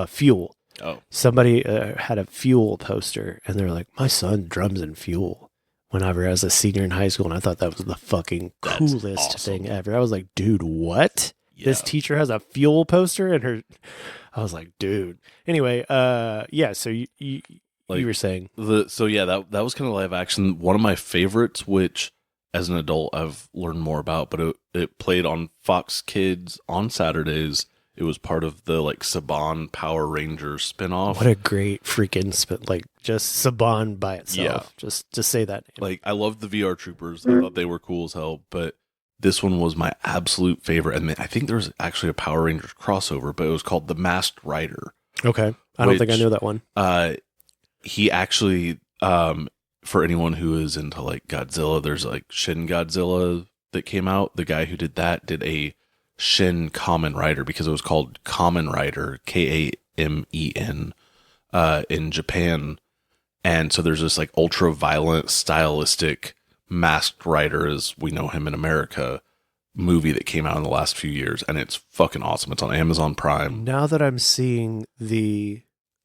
Fuel. Oh, somebody had a Fuel poster, and they're like, my son drums in Fuel whenever I was a senior in high school, and I thought that was the fucking coolest thing ever. I was like, dude, what? Yeah. This teacher has a Fuel poster, and I was like, dude. Anyway, so you were saying that was kind of live action. One of my favorites, which as an adult I've learned more about, but it played on Fox Kids on Saturdays, It was part of the like Saban Power Rangers spinoff. What a great freaking just Saban by itself. Yeah. Just say that name. Like, I loved the VR Troopers. I thought they were cool as hell, but this one was my absolute favorite. And I think there was actually a Power Rangers crossover, but it was called The Masked Rider. Okay. I don't think I know that one. He actually, for anyone who is into like Godzilla, there's like Shin Godzilla that came out. The guy who did that did a Shin Kamen Rider because it was called Kamen Rider, Kamen, in Japan. And so there's this like ultra violent, stylistic Masked Rider, as we know him in America, movie that came out in the last few years, and it's fucking awesome. It's on Amazon Prime. Now that I'm seeing the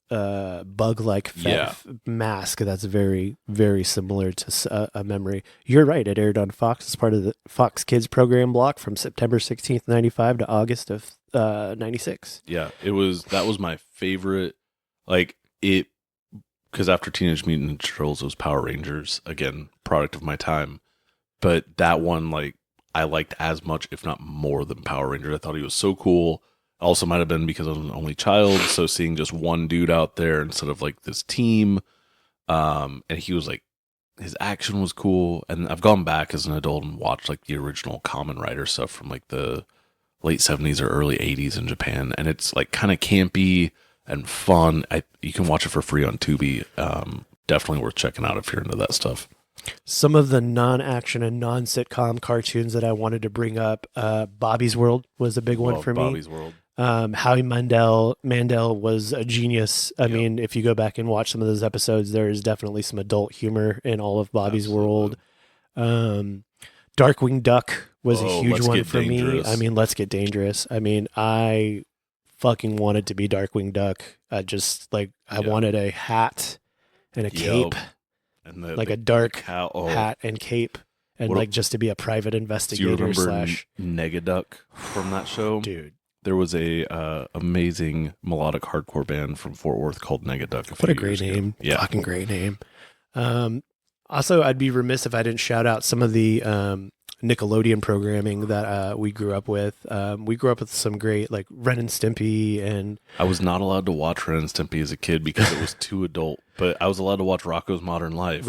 bug-like mask, that's very, very similar to a memory. You're right. It aired on Fox as part of the Fox Kids program block from September 16th, 95 to August of 96. Yeah, that was my favorite. Like it, because after Teenage Mutant Ninja Turtles, it was Power Rangers, again, product of my time. But that one, like, I liked as much, if not more, than Power Rangers. I thought he was so cool. Also might have been because I was an only child, so seeing just one dude out there instead of like this team, and he was like, his action was cool. And I've gone back as an adult and watched like the original Kamen Rider stuff from like the late 70s or early 80s in Japan, and it's like kind of campy and fun. You can watch it for free on Tubi. Definitely worth checking out if you're into that stuff. Some of the non-action and non-sitcom cartoons that I wanted to bring up, Bobby's World was a big one for me. Bobby's World. Howie Mandel was a genius. I mean, if you go back and watch some of those episodes, there is definitely some adult humor in all of Bobby's World. Darkwing Duck was a huge one for me. I mean, Let's Get Dangerous. I mean, I fucking wanted to be Darkwing Duck. I wanted a hat and a cape. And like a dark hat and cape, and just to be a private investigator. Do you remember Negaduck from that show? Dude, there was a amazing melodic hardcore band from Fort Worth called Negaduck. What a great name! Yeah, fucking great name. Also, I'd be remiss if I didn't shout out some of the Nickelodeon programming that we grew up with. We grew up with some great, like, Ren and Stimpy, and I was not allowed to watch Ren and Stimpy as a kid because it was too adult, but I was allowed to watch Rocko's Modern Life.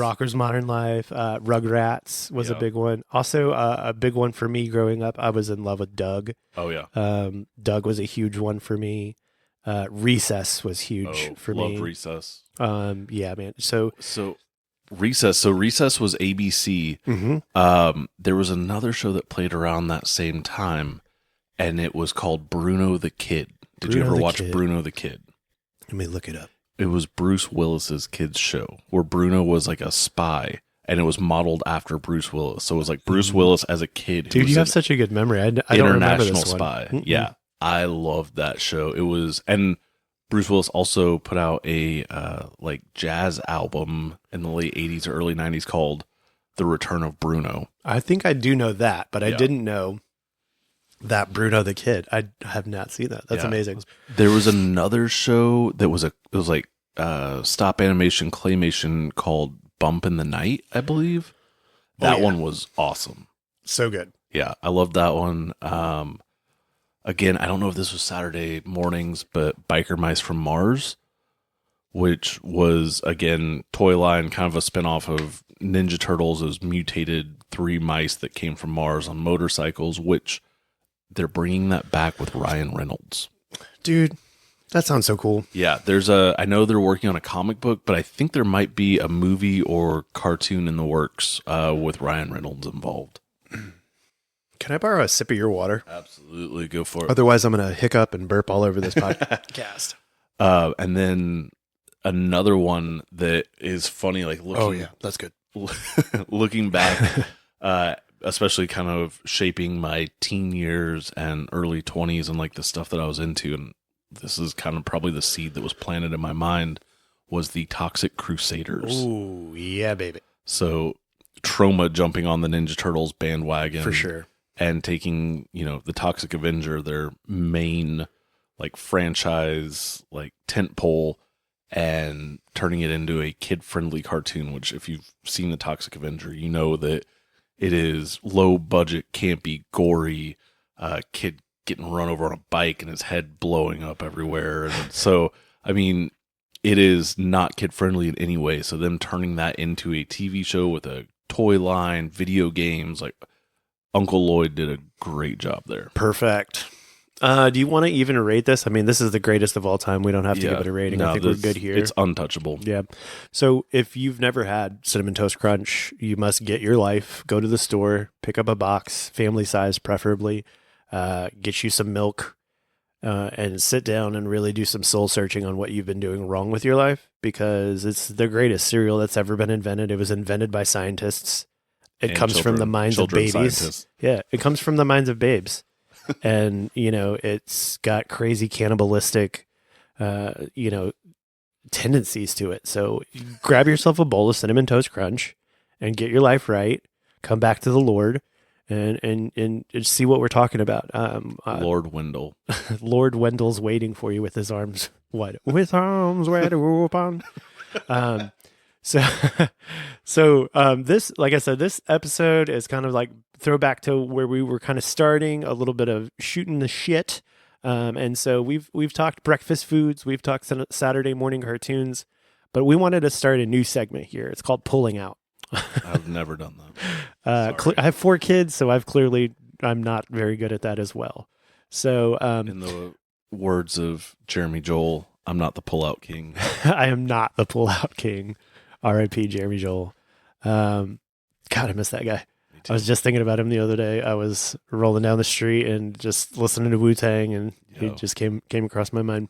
Rugrats was a big one. Also, a big one for me growing up, I was in love with Doug. Oh, yeah. Doug was a huge one for me. Recess was huge for me. Loved Recess. Yeah, man. So Recess. So Recess was ABC. Mm-hmm. There was another show that played around that same time, and it was called Bruno the Kid. Did you ever watch Bruno the Kid? Let me look it up. It was Bruce Willis's kids show, where Bruno was like a spy, and it was modeled after Bruce Willis. So it was like Bruce Willis as a kid. Dude, you have such a good memory. I don't remember this one. Spy. Mm-mm. Yeah, I loved that show. It was, and Bruce Willis also put out a like jazz album in the late 80s or early 90s called The Return of Bruno. I think I do know that, but I didn't know that Bruno the Kid. I have not seen that. That's amazing. There was another show that was like stop animation claymation called Bump in the Night, I believe. That one was awesome. So good. Yeah, I loved that one. Again, I don't know if this was Saturday mornings, but Biker Mice from Mars, which was, again, toy line, kind of a spinoff of Ninja Turtles as mutated 3 mice that came from Mars on motorcycles, which they're bringing that back with Ryan Reynolds. Dude, that sounds so cool. Yeah, I know they're working on a comic book, but I think there might be a movie or cartoon in the works with Ryan Reynolds involved. Can I borrow a sip of your water? Absolutely. Go for it. Otherwise, I'm going to hiccup and burp all over this podcast. And then another one that is funny, like looking... Oh, yeah. That's good. Looking back, especially kind of shaping my teen years and early 20s and like the stuff that I was into, and this is kind of probably the seed that was planted in my mind, was the Toxic Crusaders. Ooh, yeah, baby. So Trauma jumping on the Ninja Turtles bandwagon. For sure. And taking, the Toxic Avenger, their main like franchise, like tentpole, and turning it into a kid-friendly cartoon, which if you've seen the Toxic Avenger, you know that it is low budget, campy, gory, kid getting run over on a bike and his head blowing up everywhere. And so, I mean, it is not kid friendly in any way. So them turning that into a TV show with a toy line, video games, like Uncle Lloyd did a great job there. Perfect. Do you want to even rate this? I mean, this is the greatest of all time. We don't have to give it a rating. I think we're good here. It's untouchable. Yeah. So if you've never had Cinnamon Toast Crunch, you must get your life, go to the store, pick up a box, family size preferably, get you some milk, and sit down and really do some soul searching on what you've been doing wrong with your life, because it's the greatest cereal that's ever been invented. It was invented by scientists. It comes from the minds of babies. Scientists. Yeah, it comes from the minds of babes. And, it's got crazy cannibalistic, tendencies to it. So grab yourself a bowl of Cinnamon Toast Crunch and get your life right. Come back to the Lord and see what we're talking about. Lord Wendell. Lord Wendell's waiting for you with his arms wide. With arms wide open. So this, like I said, this episode is kind of like throwback to where we were kind of starting, a little bit of shooting the shit. And so we've talked breakfast foods, we've talked Saturday morning cartoons, but we wanted to start a new segment here. It's called Pulling Out. I've never done that. I have 4 kids, so I'm not very good at that as well. So, in the words of Jeremy Joel, I'm not the pull-out king. I am not the pull-out king. R.I.P. Jeremy Joel. God, I miss that guy. I was just thinking about him the other day. I was rolling down the street and just listening to Wu-Tang, and he just came across my mind.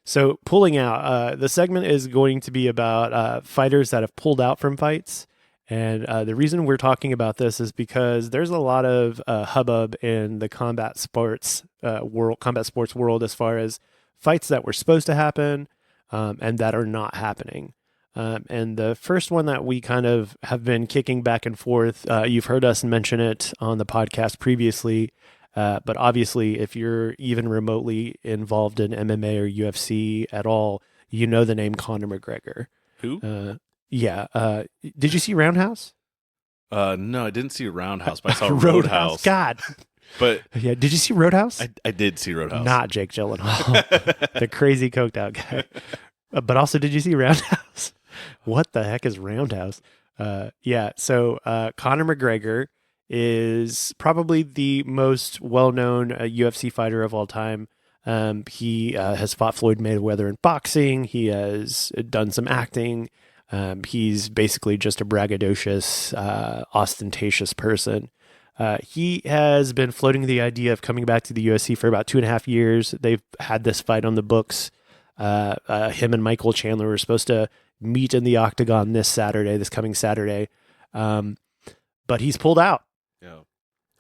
So pulling out, the segment is going to be about fighters that have pulled out from fights. And the reason we're talking about this is because there's a lot of hubbub in the combat sports world as far as fights that were supposed to happen and that are not happening. And the first one that we kind of have been kicking back and forth, you've heard us mention it on the podcast previously, but obviously if you're even remotely involved in MMA or UFC at all, you know the name Conor McGregor. Who? Yeah. Did you see Roundhouse? No, I didn't see Roundhouse, but I saw Roadhouse. God. But yeah, did you see Roadhouse? I did see Roadhouse. Not Jake Gyllenhaal, the crazy coked out guy. But also, did you see Roundhouse? What the heck is Roundhouse? Yeah, so Conor McGregor is probably the most well-known UFC fighter of all time. He has fought Floyd Mayweather in boxing. He has done some acting. He's basically just a braggadocious, ostentatious person. He has been floating the idea of coming back to the UFC for about 2.5 years. They've had this fight on the books. Him and Michael Chandler were supposed to meet in the octagon this coming Saturday. But he's pulled out. Yeah.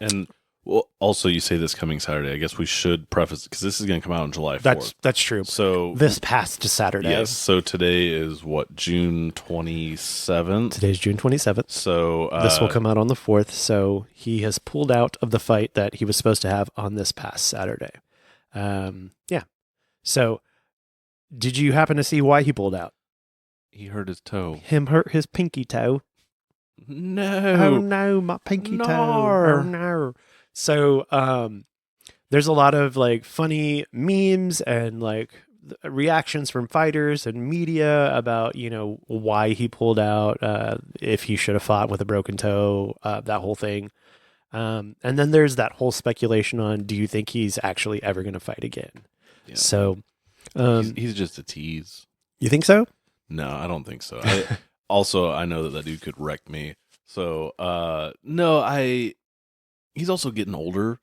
And well, also you say this coming Saturday. I guess we should preface, because this is going to come out on July 4th. That's true. So this past Saturday. Yes. So today is what, June 27th? Today's June 27th. So this will come out on the 4th. So he has pulled out of the fight that he was supposed to have on this past Saturday. Yeah. So did you happen to see why he pulled out? He hurt his toe. Him hurt his pinky toe. No. Oh no, my pinky toe. Oh no. So there's a lot of like funny memes and like reactions from fighters and media about, why he pulled out, if he should have fought with a broken toe, that whole thing. And then there's that whole speculation on, do you think he's actually ever going to fight again? Yeah. So he's just a tease. You think so? No, I don't think so. I know that dude could wreck me. So, no, he's also getting older.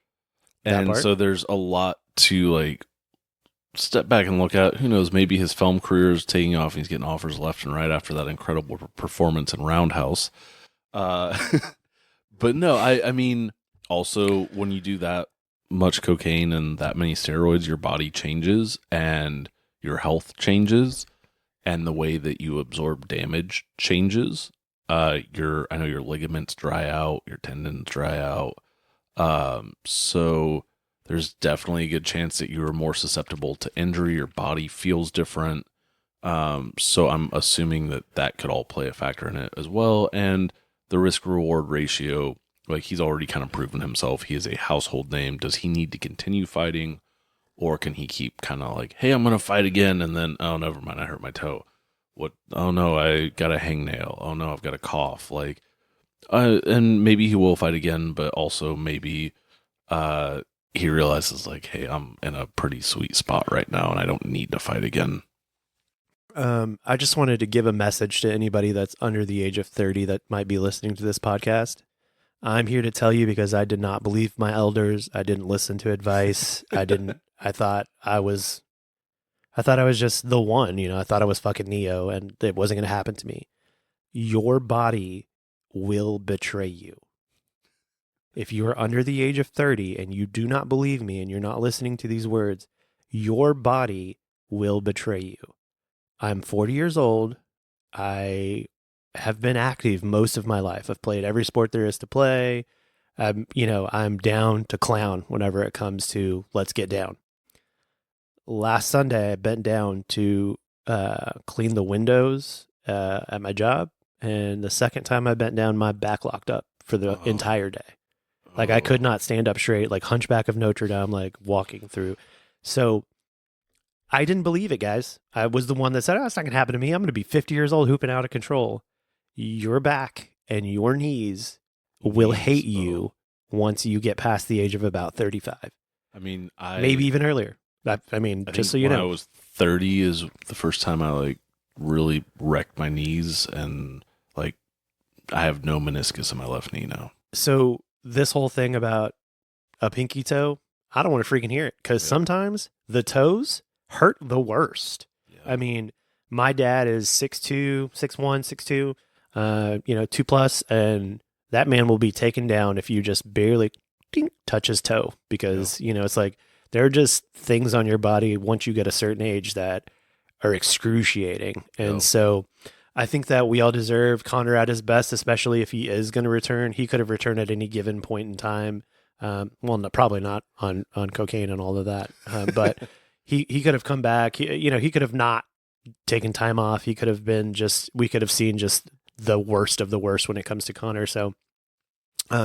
And so there's a lot to like step back and look at. Who knows? Maybe his film career is taking off. He's getting offers left and right after that incredible performance in Roundhouse. But no, I mean, also when you do that much cocaine and that many steroids, your body changes and your health changes. And the way that you absorb damage changes. I know your ligaments dry out, your tendons dry out. So there's definitely a good chance that you are more susceptible to injury. Your body feels different. So I'm assuming that could all play a factor in it as well. And the risk reward ratio Like, he's already kind of proven himself. He is a household name. Does he need to continue fighting? Or can he keep kind of like, hey, I'm going to fight again. And then, oh, never mind. I hurt my toe. What? Oh, no, I got a hangnail. Oh, no, I've got a cough. Like, and maybe he will fight again, but also maybe he realizes, like, hey, I'm in a pretty sweet spot right now and I don't need to fight again. I just wanted to give a message to anybody that's under the age of 30 that might be listening to this podcast. I'm here to tell you because I did not believe my elders. I didn't listen to advice. I thought I was just the one, I thought I was fucking Neo and it wasn't going to happen to me. Your body will betray you. If you are under the age of 30 and you do not believe me and you're not listening to these words, your body will betray you. I'm 40 years old. I have been active most of my life. I've played every sport there is to play. I'm down to clown whenever it comes to let's get down. Last Sunday, I bent down to clean the windows at my job. And the second time I bent down, my back locked up for the entire day. Like, I could not stand up straight, like Hunchback of Notre Dame, like walking through. So I didn't believe it, guys. I was the one that said, it's not going to happen to me. I'm going to be 50 years old, hooping out of control. Your back and your knees will hate you once you get past the age of about 35. I mean, maybe even earlier. I mean, just so you know. When I was 30 is the first time I, like, really wrecked my knees, and, like, I have no meniscus in my left knee now. So this whole thing about a pinky toe, I don't want to freaking hear it, because sometimes the toes hurt the worst. Yeah. I mean, my dad is 6'2", 6'1", 6'2", 2+, and that man will be taken down if you just barely touch his toe, because, it's like there are just things on your body once you get a certain age that are excruciating. And so I think that we all deserve Conor at his best, especially if he is going to return. He could have returned at any given point in time. Probably not on cocaine and all of that, but he could have come back. He could have not taken time off. He could have been we could have seen just the worst of the worst when it comes to Conor. So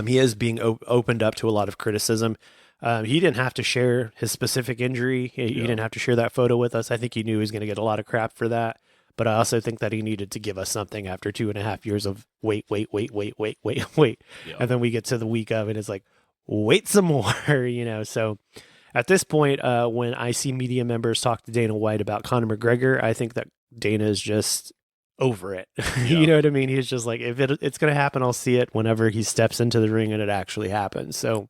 he is being opened up to a lot of criticism. He didn't have to share his specific injury. He didn't have to share that photo with us. I think he knew he was going to get a lot of crap for that. But I also think that he needed to give us something after 2.5 years of wait. Yeah. And then we get to the week of, and it's like, wait some more, So at this point, when I see media members talk to Dana White about Conor McGregor, I think that Dana is just over it. You know what I mean? He's just like, if it's going to happen, I'll see it whenever he steps into the ring and it actually happens. So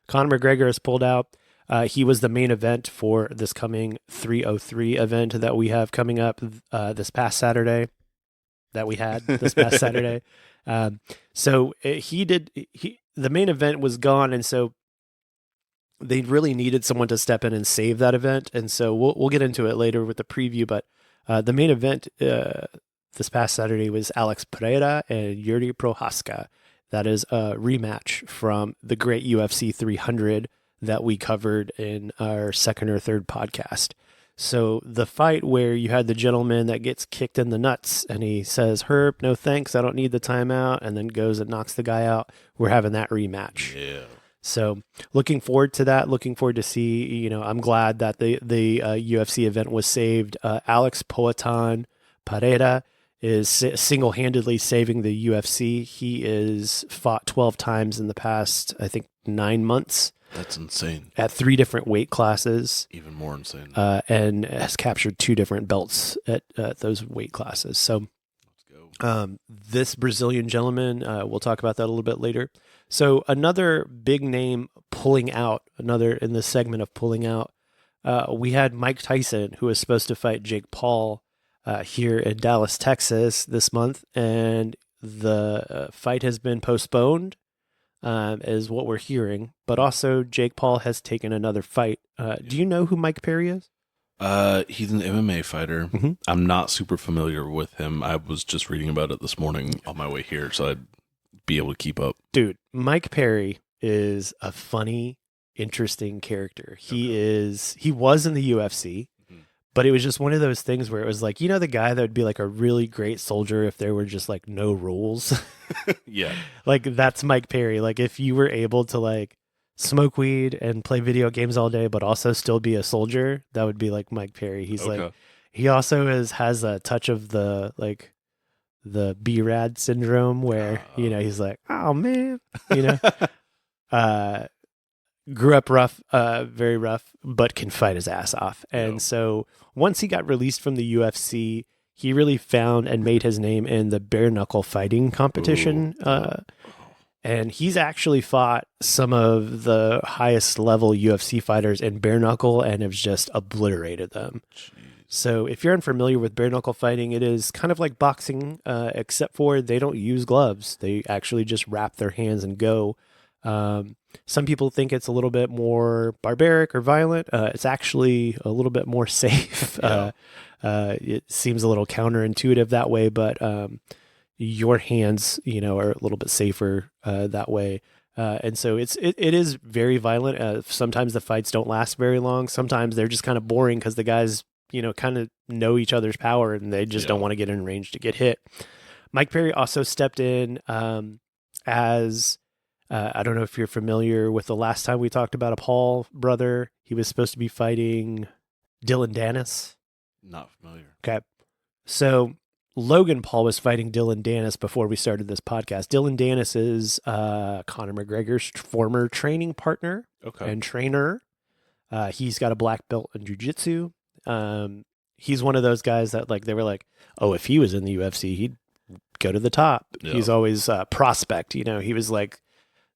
Conor McGregor has pulled out. He was the main event for this coming 303 event that we have coming up this past Saturday. So the main event was gone, and so they really needed someone to step in and save that event. And so we'll get into it later with the preview, but the main event this past Saturday was Alex Pereira and Yuri Prohaska. That is a rematch from the great UFC 300 that we covered in our second or third podcast. So the fight where you had the gentleman that gets kicked in the nuts and he says, Herb, no thanks, I don't need the timeout, and then goes and knocks the guy out. We're having that rematch. Yeah. So looking forward to that. Looking forward to see, I'm glad that the UFC event was saved. Alex Poatan Pereira is single-handedly saving the UFC. He is fought 12 times in the past, I think, 9 months. That's insane. At 3 different weight classes. Even more insane. And has captured 2 different belts at those weight classes. So let's go. This Brazilian gentleman, we'll talk about that a little bit later. So another big name pulling out, another in this segment of pulling out, we had Mike Tyson, who was supposed to fight Jake Paul here in Dallas, Texas this month. And the fight has been postponed. Is what we're hearing, but also Jake Paul has taken another fight. Do you know who Mike Perry is? He's an MMA fighter. Mm-hmm. I'm not super familiar with him. I was just reading about it this morning on my way here, so I'd be able to keep up. Dude, Mike Perry is a funny, interesting character. He was in the UFC, But it was just one of those things where it was like, the guy that would be like a really great soldier if there were just like no rules. Yeah. Like that's Mike Perry. Like if you were able to like smoke weed and play video games all day, but also still be a soldier, that would be like Mike Perry. He's like, he also has a touch of the like the B-Rad syndrome where, he's like, oh man, grew up rough, very rough, but can fight his ass off. And so once he got released from the UFC, he really found and made his name in the bare knuckle fighting competition. And he's actually fought some of the highest level UFC fighters in bare knuckle and has just obliterated them. Jeez. So if you're unfamiliar with bare knuckle fighting, it is kind of like boxing, except for they don't use gloves. They actually just wrap their hands and go. Some people think it's a little bit more barbaric or violent. It's actually a little bit more safe. It seems a little counterintuitive that way, but your hands, are a little bit safer that way. And so it is very violent. Sometimes the fights don't last very long. Sometimes they're just kind of boring because the guys, kind of know each other's power and they just don't want to get in range to get hit. Mike Perry also stepped in as... I don't know if you're familiar with the last time we talked about a Paul brother. He was supposed to be fighting Dylan Dennis. Not familiar. Okay. So Logan Paul was fighting Dylan Dennis before we started this podcast. Dylan Dennis is Conor McGregor's former training partner and trainer. He's got a black belt in jiu-jitsu. He's one of those guys that like they were like, oh, if he was in the UFC, he'd go to the top. Yeah. He's always a prospect. He was like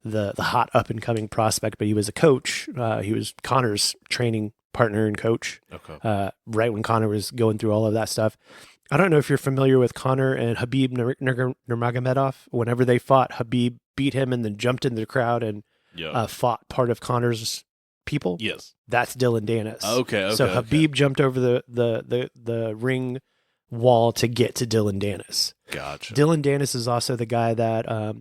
the hot up and coming prospect, but he was a coach. He was Conor's training partner and coach. Right when Conor was going through all of that stuff. I don't know if you're familiar with Conor and Habib Nurmagomedov. Whenever they fought, Habib beat him and then jumped into the crowd and fought part of Conor's people. Yes, that's Dylan Dennis. Okay. So Habib jumped over the ring wall to get to Dylan Dennis. Gotcha. Dylan Dennis is also the guy that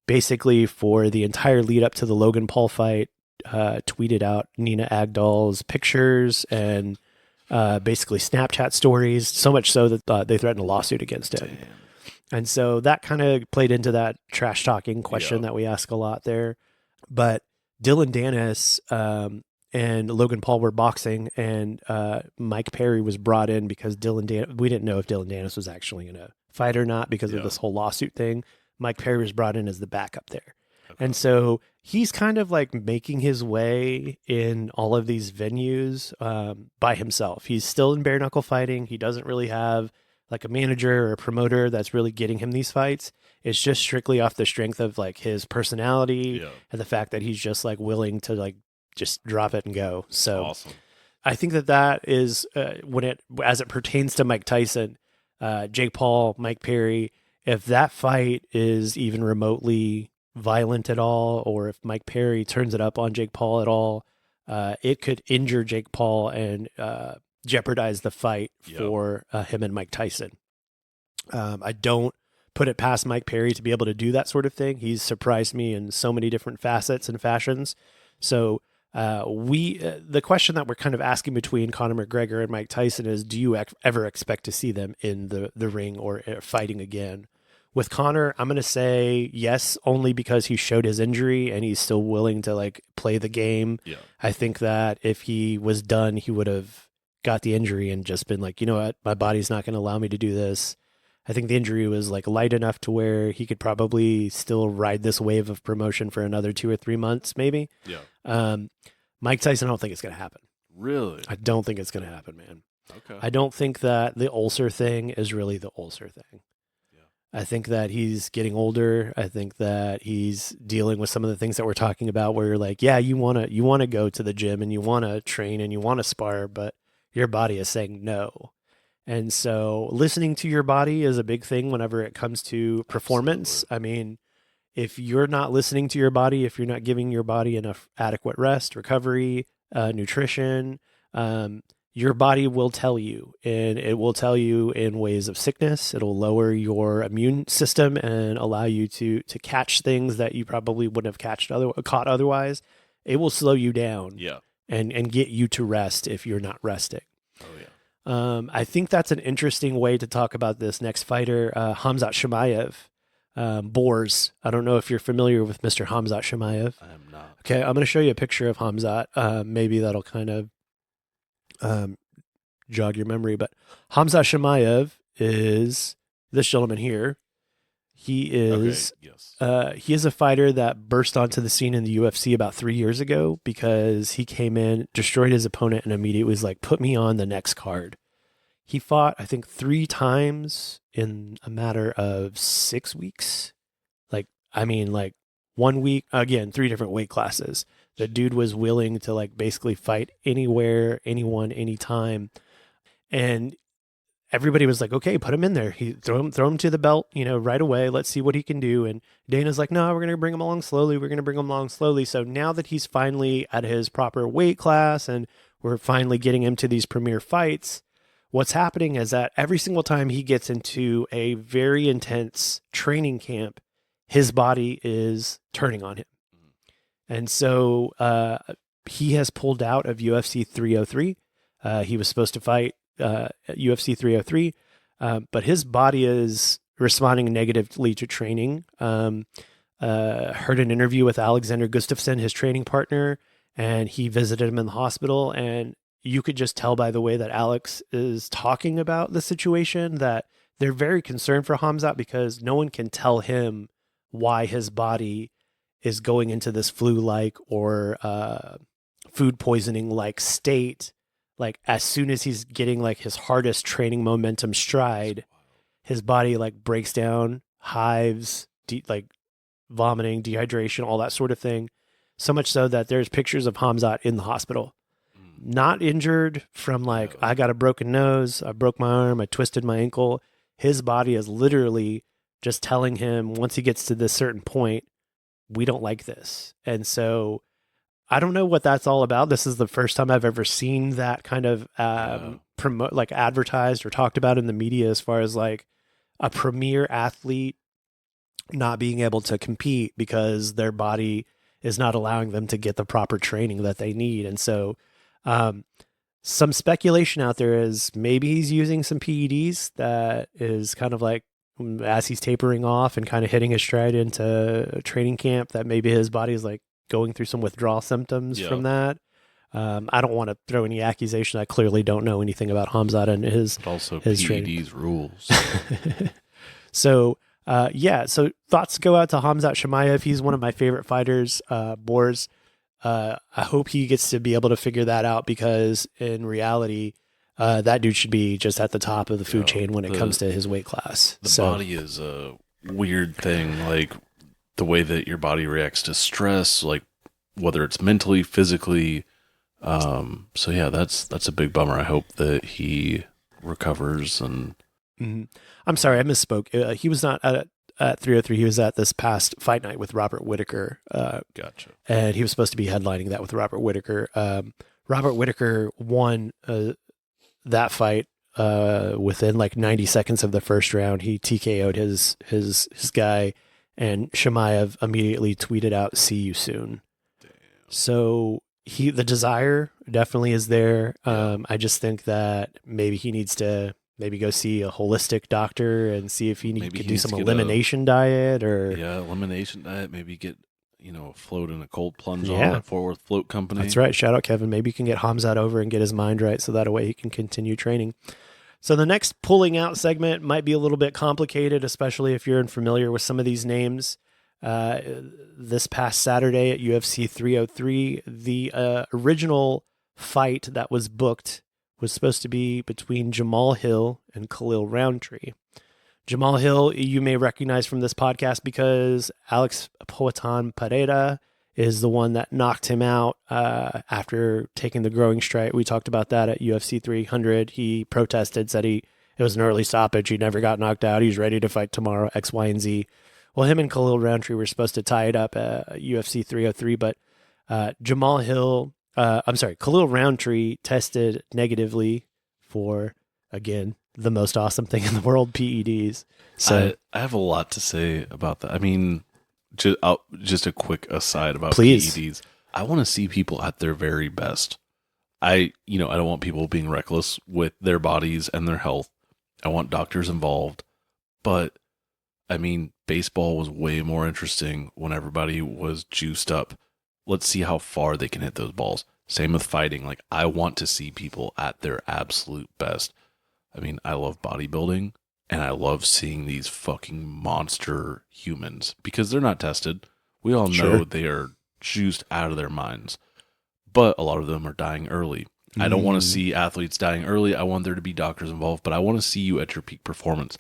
basically for the entire lead up to the Logan Paul fight, tweeted out Nina Agdal's pictures and basically Snapchat stories, so much so that they threatened a lawsuit against him. Damn. And so that kind of played into that trash talking question that we ask a lot there. But Dylan Dennis and Logan Paul were boxing, and Mike Perry was brought in because we didn't know if Dylan Dennis was actually going to fight or not because of this whole lawsuit thing. Mike Perry was brought in as the backup there. And so he's kind of like making his way in all of these venues by himself. He's still in bare knuckle fighting. He doesn't really have like a manager or a promoter that's really getting him these fights. It's just strictly off the strength of like his personality and the fact that he's just like willing to like just drop it and go. So awesome. I think that is as it pertains to Mike Tyson, Jake Paul, Mike Perry, if that fight is even remotely violent at all, or if Mike Perry turns it up on Jake Paul at all, it could injure Jake Paul and jeopardize the fight for him and Mike Tyson. I don't put it past Mike Perry to be able to do that sort of thing. He's surprised me in so many different facets and fashions. So the question that we're kind of asking between Conor McGregor and Mike Tyson is, do you ever expect to see them in the ring or fighting again? With Conor, I'm going to say yes, only because he showed his injury and he's still willing to like play the game. Yeah. I think that if he was done, he would have got the injury and just been like, you know what, my body's not going to allow me to do this. I think the injury was like light enough to where he could probably still ride this wave of promotion for another 2 or 3 months, maybe. Yeah. Mike Tyson, I don't think it's going to happen. Really? I don't think it's going to happen, man. Okay. I don't think that the ulcer thing is really the ulcer thing. I think that he's getting older. I think that he's dealing with some of the things that we're talking about where you're like, yeah, you want to go to the gym and you want to train and you want to spar, but your body is saying no. And so listening to your body is a big thing whenever it comes to performance. Absolutely. I mean, if you're not listening to your body, if you're not giving your body enough adequate rest, recovery, nutrition, your body will tell you, and it will tell you in ways of sickness. It'll lower your immune system and allow you to catch things that you probably wouldn't have caught otherwise. It will slow you down and get you to rest if you're not resting. Oh, yeah. I think that's an interesting way to talk about this next fighter, Khamzat Chimaev, Boars. I don't know if you're familiar with Mr. Khamzat Chimaev. I am not. Okay, I'm going to show you a picture of Khamzat. Maybe that'll kind of jog your memory. But Khamzat Chimaev is this gentleman here. He is he is a fighter that burst onto the scene in the UFC about 3 years ago because he came in, destroyed his opponent, and immediately was like, put me on the next card. He fought, I think, 3 times in a matter of 6 weeks. Like 1 week, again, 3 different weight classes. The dude was willing to like basically fight anywhere, anyone, anytime. And everybody was like, okay, put him in there. He throw him to the belt, right away. Let's see what he can do. And Dana's like, no, we're going to bring him along slowly. So now that he's finally at his proper weight class and we're finally getting him to these premier fights, what's happening is that every single time he gets into a very intense training camp, his body is turning on him. And so he has pulled out of UFC 303. He was supposed to fight UFC 303, but his body is responding negatively to training. Heard an interview with Alexander Gustafsson, his training partner, and he visited him in the hospital. And you could just tell by the way that Alex is talking about the situation that they're very concerned for Khamzat because no one can tell him why his body is going into this flu-like or food poisoning-like state. Like as soon as he's getting like his hardest training momentum stride, his body like breaks down, hives, like vomiting, dehydration, all that sort of thing. So much so that there's pictures of Khamzat in the hospital, not injured from like, I got a broken nose, I broke my arm, I twisted my ankle. His body is literally just telling him once he gets to this certain point, we don't like this. And so I don't know what that's all about. This is the first time I've ever seen that kind of promote, like advertised or talked about in the media, as far as like a premier athlete not being able to compete because their body is not allowing them to get the proper training that they need. And so some speculation out there is maybe he's using some PEDs that is kind of like, as he's tapering off and kind of hitting his stride into training camp, that maybe his body is like going through some withdrawal symptoms from that. I don't want to throw any accusation. I clearly don't know anything about Khamzat and his PEDs training. rules. So thoughts go out to Khamzat Chimaev. He's one of my favorite fighters, Boars. I hope he gets to be able to figure that out because in reality, that dude should be just at the top of the food chain when it comes to his weight class. The body is a weird thing, like the way that your body reacts to stress, like whether it's mentally, physically. So yeah, that's a big bummer. I hope that he recovers. And I'm sorry, I misspoke. He was not at 303. He was at this past fight night with Robert Whittaker. Gotcha. And he was supposed to be headlining that with Robert Whittaker. Robert Whittaker won that fight within like 90 seconds of the first round. He TKO'd his guy, and Chimaev immediately tweeted out, "See you soon." Damn. So the desire definitely is there. I just think that maybe he needs to go see a holistic doctor and see if he could do some elimination diet or elimination diet. Maybe get a float and a cold plunge on that Fort Worth Float Company. That's right. Shout out Kevin. Maybe you can get Khamzat over and get his mind right so that way he can continue training. So the next pulling out segment might be a little bit complicated, especially if you're unfamiliar with some of these names. This past Saturday at UFC 303, the original fight that was booked was supposed to be between Jamal Hill and Khalil Roundtree. Jamal Hill, you may recognize from this podcast because Alex Poatan Pereira is the one that knocked him out after taking the growing strike. We talked about that at UFC 300. He protested, said it was an early stoppage. He never got knocked out. He's ready to fight tomorrow, X, Y, and Z. Well, him and Khalil Roundtree were supposed to tie it up at UFC 303, but Khalil Roundtree tested negatively for, again, the most awesome thing in the world, PEDs. So I have a lot to say about that. I mean, just a quick aside about please. PEDs. I want to see people at their very best. I don't want people being reckless with their bodies and their health. I want doctors involved. But, I mean, baseball was way more interesting when everybody was juiced up. Let's see how far they can hit those balls. Same with fighting. Like, I want to see people at their absolute best. I mean, I love bodybuilding, and I love seeing these fucking monster humans because they're not tested. We all know they are juiced out of their minds. But a lot of them are dying early. I don't want to see athletes dying early. I want there to be doctors involved, but I want to see you at your peak performance.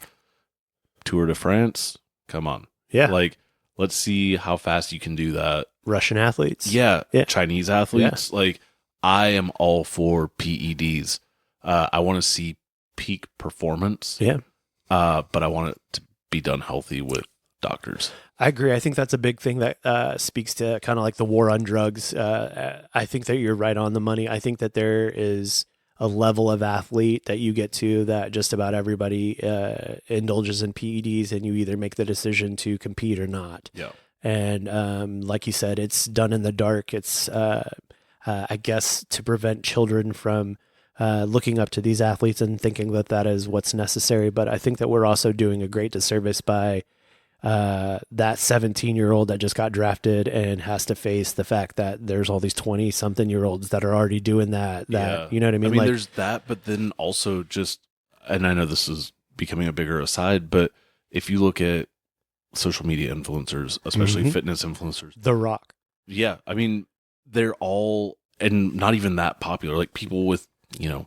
Tour de France, come on. Yeah. Like, let's see how fast you can do that. Russian athletes. Yeah. Chinese athletes. Yeah. Like, I am all for PEDs. I want to see peak performance. Yeah. But I want it to be done healthy with doctors. I agree. I think that's a big thing that speaks to kind of like the war on drugs. I think that you're right on the money. I think that there is a level of athlete that you get to that just about everybody indulges in PEDs, and you either make the decision to compete or not. Yeah. And like you said, it's done in the dark. It's, I guess, to prevent children from looking up to these athletes and thinking that that is what's necessary. But I think that we're also doing a great disservice by that 17-year-old that just got drafted and has to face the fact that there's all these 20-something-year-olds that are already doing that, you know what I mean? I mean, like, there's that, but then also just, and I know this is becoming a bigger aside, but if you look at social media influencers, especially fitness influencers. The Rock. Yeah. I mean, they're all, and not even that popular, like people with,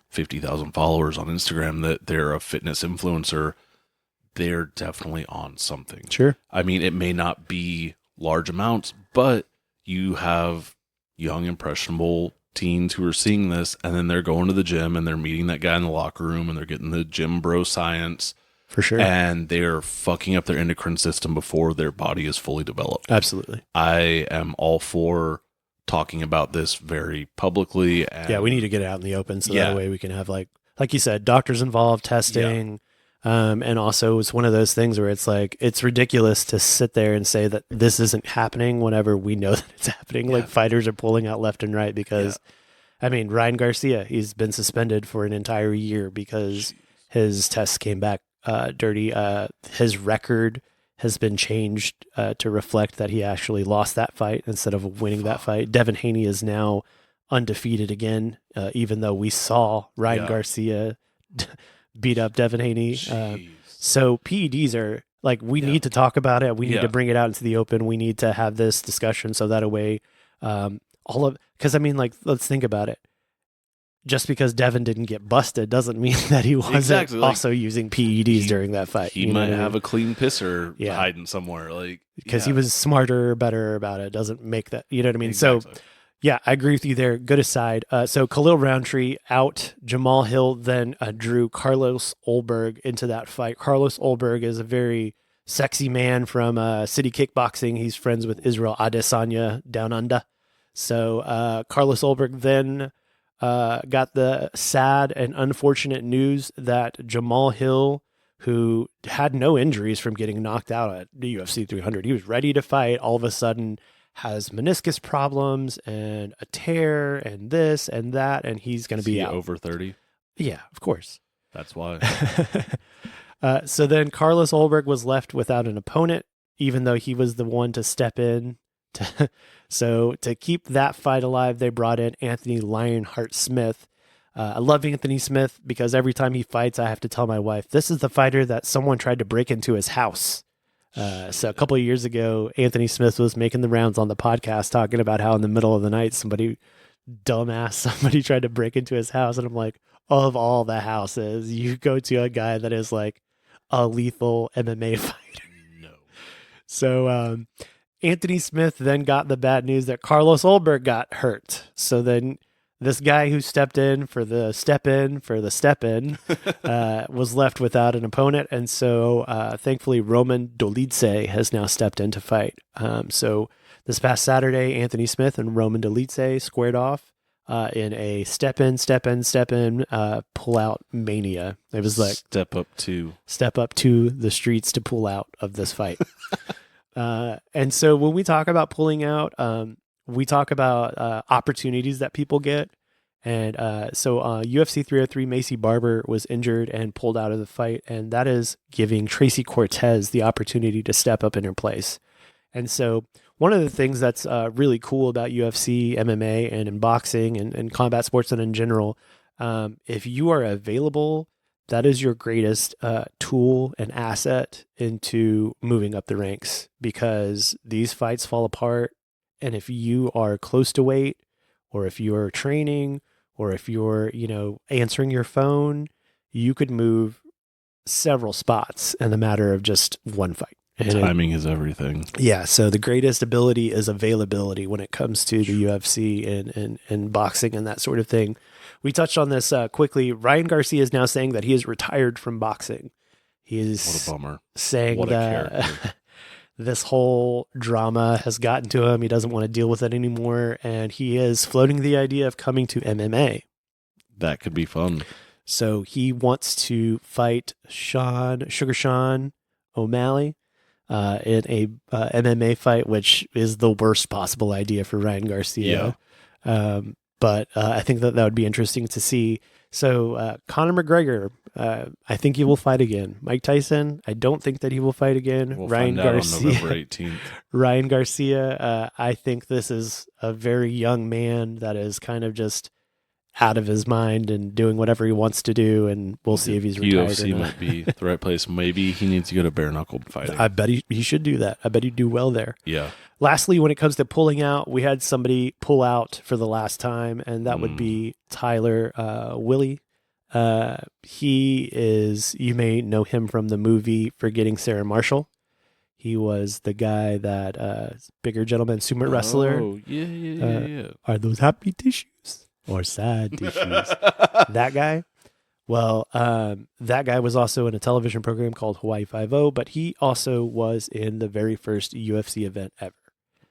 50,000 followers on Instagram that they're a fitness influencer. They're definitely on something. Sure. I mean, it may not be large amounts, but you have young, impressionable teens who are seeing this, and then they're going to the gym and they're meeting that guy in the locker room and they're getting the gym bro science. For sure. And they're fucking up their endocrine system before their body is fully developed. Absolutely. I am all for talking about this very publicly. And yeah, we need to get it out in the open so that way we can have, like you said, doctors involved, testing. Yeah. And also it's one of those things where it's like, it's ridiculous to sit there and say that this isn't happening whenever we know that it's happening. Yeah. Like fighters are pulling out left and right because, I mean, Ryan Garcia, he's been suspended for an entire year because his tests came back dirty. His record has been changed to reflect that he actually lost that fight instead of winning that fight. Devin Haney is now undefeated again, even though we saw Ryan Garcia beat up Devin Haney. So PEDs are like, we need to talk about it. We need to bring it out into the open. We need to have this discussion so that a way, because I mean, like, let's think about it. Just because Devin didn't get busted doesn't mean that he wasn't also using PEDs during that fight. He might have a clean pisser hiding somewhere, like, because he was smarter or better about it. Doesn't make that, you know what I mean? Exactly. So yeah, I agree with you there. Good aside. So Khalil Roundtree out, Jamal Hill then drew Carlos Olberg into that fight. Carlos Olberg is a very sexy man from City Kickboxing. He's friends with Israel Adesanya down under. So Carlos Olberg then got the sad and unfortunate news that Jamal Hill, who had no injuries from getting knocked out at the UFC 300, he was ready to fight, all of a sudden has meniscus problems and a tear and this and that, and he's going to be out. Over 30? Yeah, of course. That's why. So then Carlos Olberg was left without an opponent, even though he was the one to step in. So to keep that fight alive, they brought in Anthony Lionheart Smith. I love Anthony Smith because every time he fights, I have to tell my wife, this is the fighter that someone tried to break into his house. So a couple of years ago, Anthony Smith was making the rounds on the podcast talking about how in the middle of the night, somebody tried to break into his house. And I'm like, of all the houses, you go to a guy that is like a lethal MMA fighter. No. So Anthony Smith then got the bad news that Carlos Olberg got hurt. So then this guy who stepped in for the step in was left without an opponent. And so thankfully, Roman Dolidze has now stepped in to fight. So this past Saturday, Anthony Smith and Roman Dolidze squared off in a step in, pull out mania. It was like step up to the streets to pull out of this fight. And so when we talk about pulling out, we talk about opportunities that people get. And so UFC 303, Macy Barber was injured and pulled out of the fight, and that is giving Tracy Cortez the opportunity to step up in her place. And so one of the things that's really cool about UFC, MMA, and in boxing and combat sports and in general, if you are available, that is your greatest tool and asset into moving up the ranks, because these fights fall apart. And if you are close to weight, or if you're training, or if you're, answering your phone, you could move several spots in the matter of just one fight. And timing is everything. Yeah. So the greatest ability is availability when it comes to the UFC and boxing and that sort of thing. We touched on this quickly. Ryan Garcia is now saying that he is retired from boxing. He is What a bummer. saying What a character. that this whole drama has gotten to him. He doesn't want to deal with it anymore. And he is floating the idea of coming to MMA. That could be fun. So he wants to fight Sugar Sean O'Malley in a MMA fight, which is the worst possible idea for Ryan Garcia. Yeah. But I think that would be interesting to see. So Conor McGregor, I think he will fight again. Mike Tyson, I don't think that he will fight again. We'll Ryan find out Garcia, on November 18th. Ryan Garcia, I think this is a very young man that is kind of just out of his mind and doing whatever he wants to do, and we'll see if he's retired UFC or not. might be the right place. Maybe he needs to go to bare knuckle fighting. I bet he should do that. I bet he'd do well there. Yeah. Lastly, when it comes to pulling out, we had somebody pull out for the last time, and that would be Tyler Willie. He is, you may know him from the movie Forgetting Sarah Marshall. He was the guy that bigger gentleman sumo wrestler. Oh, yeah. Are those happy tissues or sad tissues? That guy. Well, that guy was also in a television program called Hawaii Five-0, but he also was in the very first UFC event ever.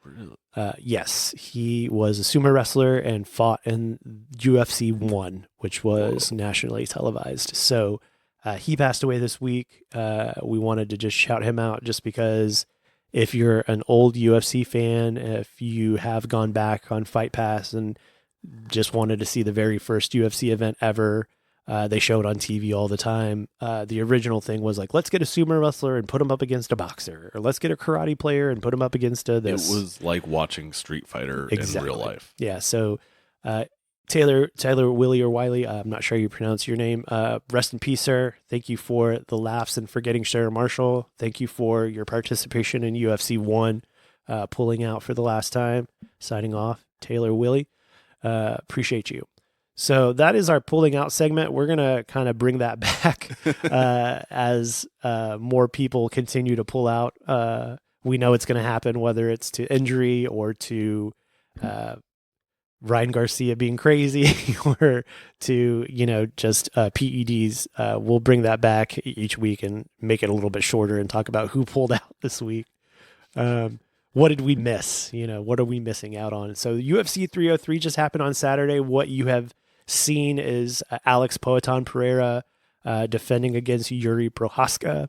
Really? Yes, he was a sumo wrestler and fought in UFC 1, which was nationally televised. So he passed away this week. We wanted to just shout him out just because if you're an old UFC fan, if you have gone back on Fight Pass and just wanted to see the very first UFC event ever, they show it on TV all the time. The original thing was like, let's get a sumo wrestler and put him up against a boxer, or let's get a karate player and put him up against this. It was like watching Street Fighter in real life. Yeah. So Taylor Willie or Wiley, I'm not sure how you pronounce your name. Rest in peace, sir. Thank you for the laughs and forgetting Sarah Marshall. Thank you for your participation in UFC 1, pulling out for the last time. Signing off, Taylor Willie. Appreciate you. So that is our pulling out segment. We're going to kind of bring that back as more people continue to pull out. We know it's going to happen, whether it's to injury or to Ryan Garcia being crazy or to, just PEDs. We'll bring that back each week and make it a little bit shorter and talk about who pulled out this week. What did we miss? What are we missing out on? So UFC 303 just happened on Saturday. What you have seen is Alex Poatan Pereira defending against Yuri Prohaska.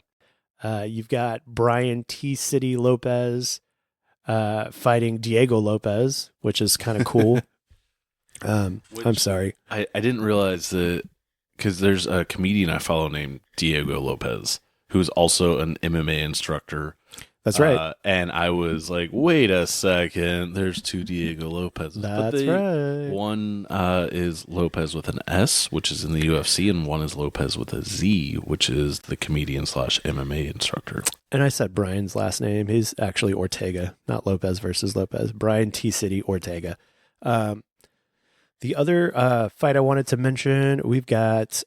You've got Brian T. City Lopez fighting Diego Lopez, which is kind of cool. I'm sorry. I didn't realize that, because there's a comedian I follow named Diego Lopez, who's also an MMA instructor. That's right. And I was like, wait a second, there's two Diego Lopez's. That's right. One is Lopez with an S, which is in the UFC, and one is Lopez with a Z, which is the comedian / MMA instructor. And I said Brian's last name. He's actually Ortega, not Lopez versus Lopez. Brian T. City Ortega. The other fight I wanted to mention, we've got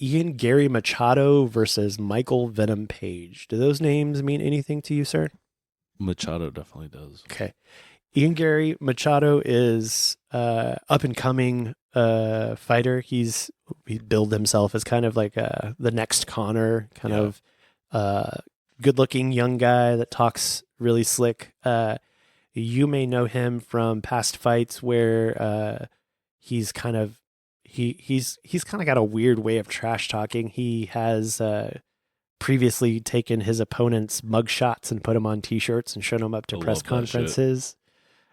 Ian Gary Machado versus Michael Venom Page. Do those names mean anything to you, sir? Machado definitely does. Okay. Ian Gary Machado is up and coming fighter. He billed himself as kind of like the next Conor, kind of good looking young guy that talks really slick. You may know him from past fights where he's kind of got a weird way of trash talking. He has previously taken his opponent's mug shots and put them on t-shirts and shown them up to press conferences.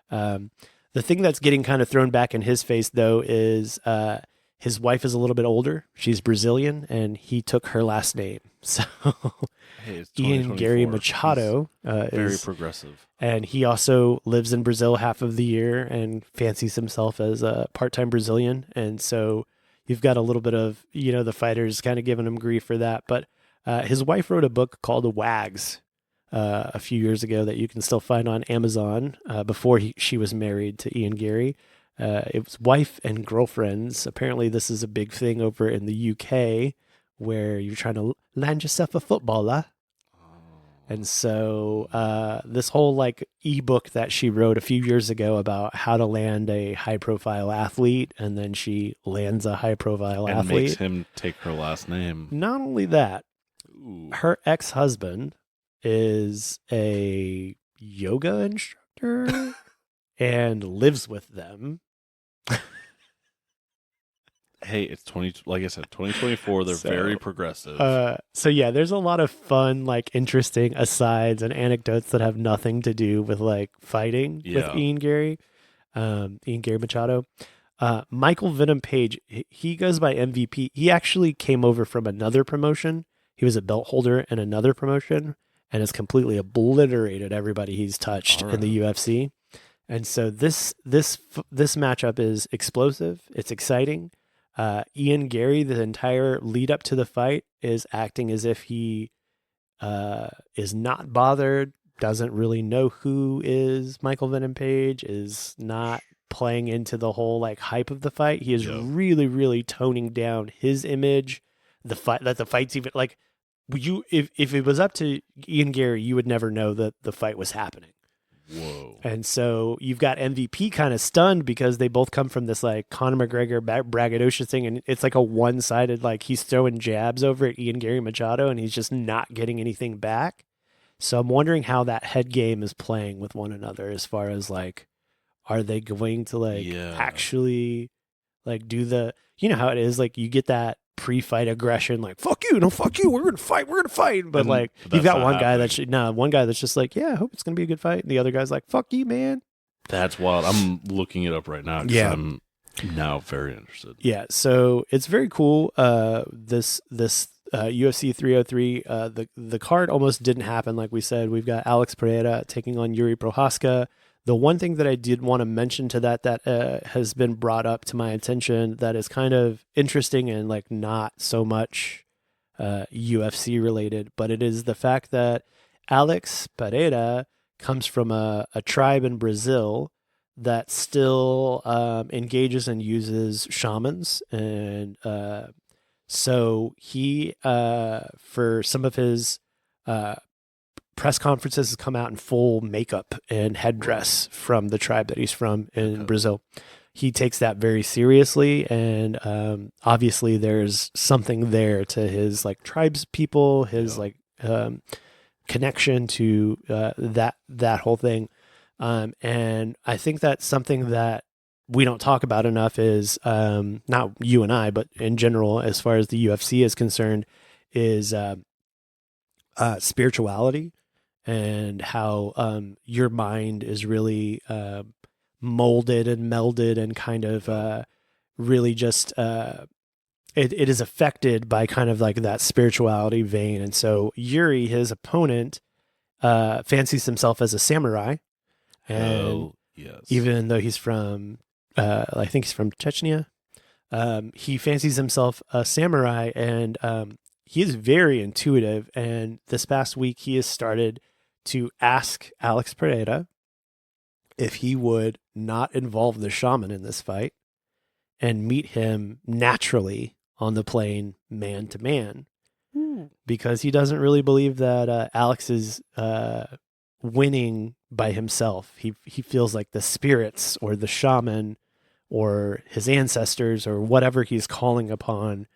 The The thing that's getting kind of thrown back in his face, though, is his wife is a little bit older. She's Brazilian, and he took her last name. So Hey, it's Ian Gary 2024. Machado Very is, progressive. and he also lives in Brazil half of the year and fancies himself as a part-time Brazilian. And so you've got a little bit of, the fighters kind of giving him grief for that. But his wife wrote a book called Wags a few years ago that you can still find on Amazon before she was married to Ian Gary. It was Wife and Girlfriends. Apparently this is a big thing over in the UK where you're trying to land yourself a footballer. And so this whole ebook that she wrote a few years ago about how to land a high profile athlete, and then she lands a high profile And athlete. makes him take her last name. Not only that, Ooh. her ex-husband is a yoga instructor and lives with them. Hey, it's 2024. They're So, very progressive. So yeah, there's a lot of fun, interesting asides and anecdotes that have nothing to do with fighting with Ian Gary Machado. Michael Venom Page, he goes by MVP. He actually came over from another promotion. He was a belt holder in another promotion and has completely obliterated everybody he's touched in the UFC. And so this matchup is explosive. It's exciting. Ian Gary, the entire lead up to the fight, is acting as if he is not bothered, doesn't really know who is Michael Venom Page, is not playing into the whole hype of the fight. He is really, really toning down his image. The fight's even if it was up to Ian Gary, you would never know that the fight was happening. Whoa. And so you've got MVP kind of stunned because they both come from this Conor McGregor braggadocious thing, and it's a one-sided, he's throwing jabs over at Ian Gary Machado and he's just not getting anything back. So I'm wondering how that head game is playing with one another as far as are they going to actually do the, how it is, you get that pre-fight aggression, fuck you, no, fuck you, we're gonna fight, but you've got one guy that's just yeah, I hope it's gonna be a good fight, and the other guy's fuck you, man. That's wild. I'm looking it up right now because I'm now very interested. Yeah, so it's very cool. This UFC 303, the card almost didn't happen. Like we said, we've got Alex Pereira taking on Yuri Prochazka. The one thing that I did want to mention to that has been brought up to my attention that is kind of interesting and not so much UFC related, but it is the fact that Alex Pereira comes from a tribe in Brazil that still engages and uses shamans. And so he, for some of his press conferences, has come out in full makeup and headdress from the tribe that he's from in Brazil. He takes that very seriously, and obviously there's something there to his tribes people, his connection to that whole thing. And I think that's something that we don't talk about enough is not you and I, but in general, as far as the UFC is concerned, is spirituality. And how your mind is really molded and melded and kind of really just it is affected by kind of that spirituality vein. And so Yuri, his opponent, fancies himself as a samurai, and even though he's from I think he's from Chechnya, he fancies himself a samurai, and he is very intuitive. And this past week he has started to ask Alex Pereira if he would not involve the shaman in this fight and meet him naturally on the plane man to man, because he doesn't really believe that Alex is winning by himself. He feels like the spirits or the shaman or his ancestors or whatever he's calling upon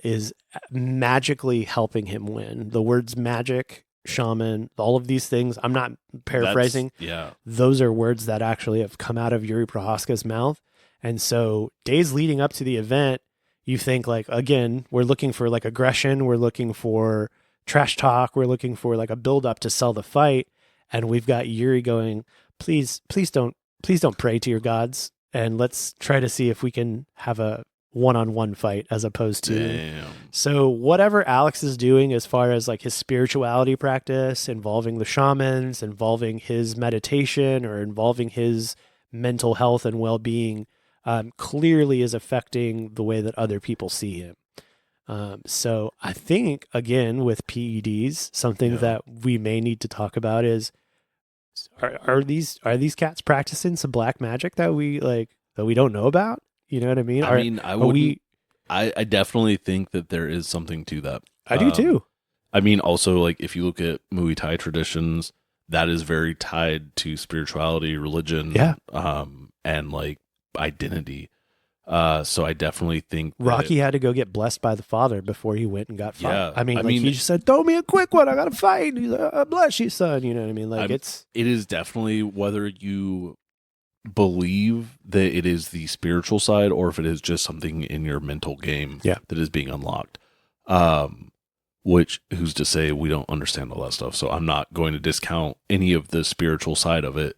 is magically helping him win. The words magic, shaman, all of these things, I'm not paraphrasing. Those are words that actually have come out of Yuri Prochazka's mouth. And so days leading up to the event, you think again, we're looking for aggression, we're looking for trash talk, we're looking for a build up to sell the fight. And we've got Yuri going, please don't please don't pray to your gods, and let's try to see if we can have a one-on-one fight as opposed to. Damn. So whatever Alex is doing as far as like his spirituality practice involving the shamans, involving his meditation, or involving his mental health and well-being, clearly is affecting the way that other people see him. So I think, again, with PEDs, something that we may need to talk about is, are these cats practicing some black magic that we don't know about? You know what I mean? I definitely think that there is something to that. I do too. I mean, also, like, if you look at Muay Thai traditions, that is very tied to spirituality, religion, and like identity. So I definitely think Rocky had to go get blessed by the father before he went and got fought. Yeah, I mean, he just said, "Throw me a quick one. I got to fight." He's like, "I bless you, son." You know what I mean? Like, it is definitely whether you believe that it is the spiritual side or if it is just something in your mental game that is being unlocked. Which, who's to say we don't understand all that stuff? So I'm not going to discount any of the spiritual side of it.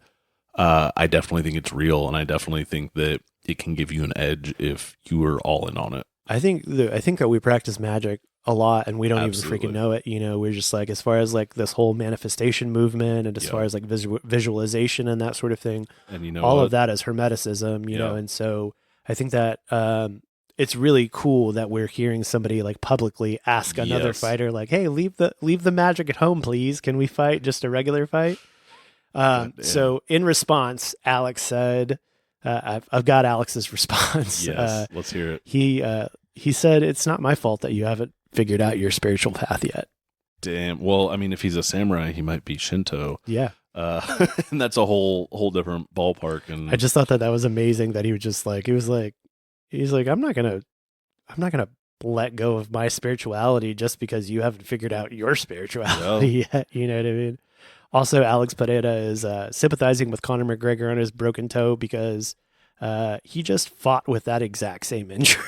I definitely think it's real, and I definitely think that it can give you an edge if you are all in on it. I think that we practice magic a lot and we don't even freaking know it. You know, we're just like, as far as like this whole manifestation movement and as far as like visualization and that sort of thing, and you know, all of that is hermeticism, you know? And so I think that, it's really cool that we're hearing somebody like publicly ask another fighter, like, "Hey, leave the magic at home, please. Can we fight just a regular fight?" So in response, Alex said, I've got Alex's response. Yes, let's hear it. He said, "It's not my fault that you haven't figured out your spiritual path yet." Damn. Well, I mean, if he's a samurai, he might be Shinto. Yeah. And that's a whole different ballpark. And I just thought that was amazing that he was just like, he's like, I'm not gonna let go of my spirituality just because you haven't figured out your spirituality yet. You know what I mean? Also, Alex Pereira is sympathizing with Conor McGregor on his broken toe because he just fought with that exact same injury.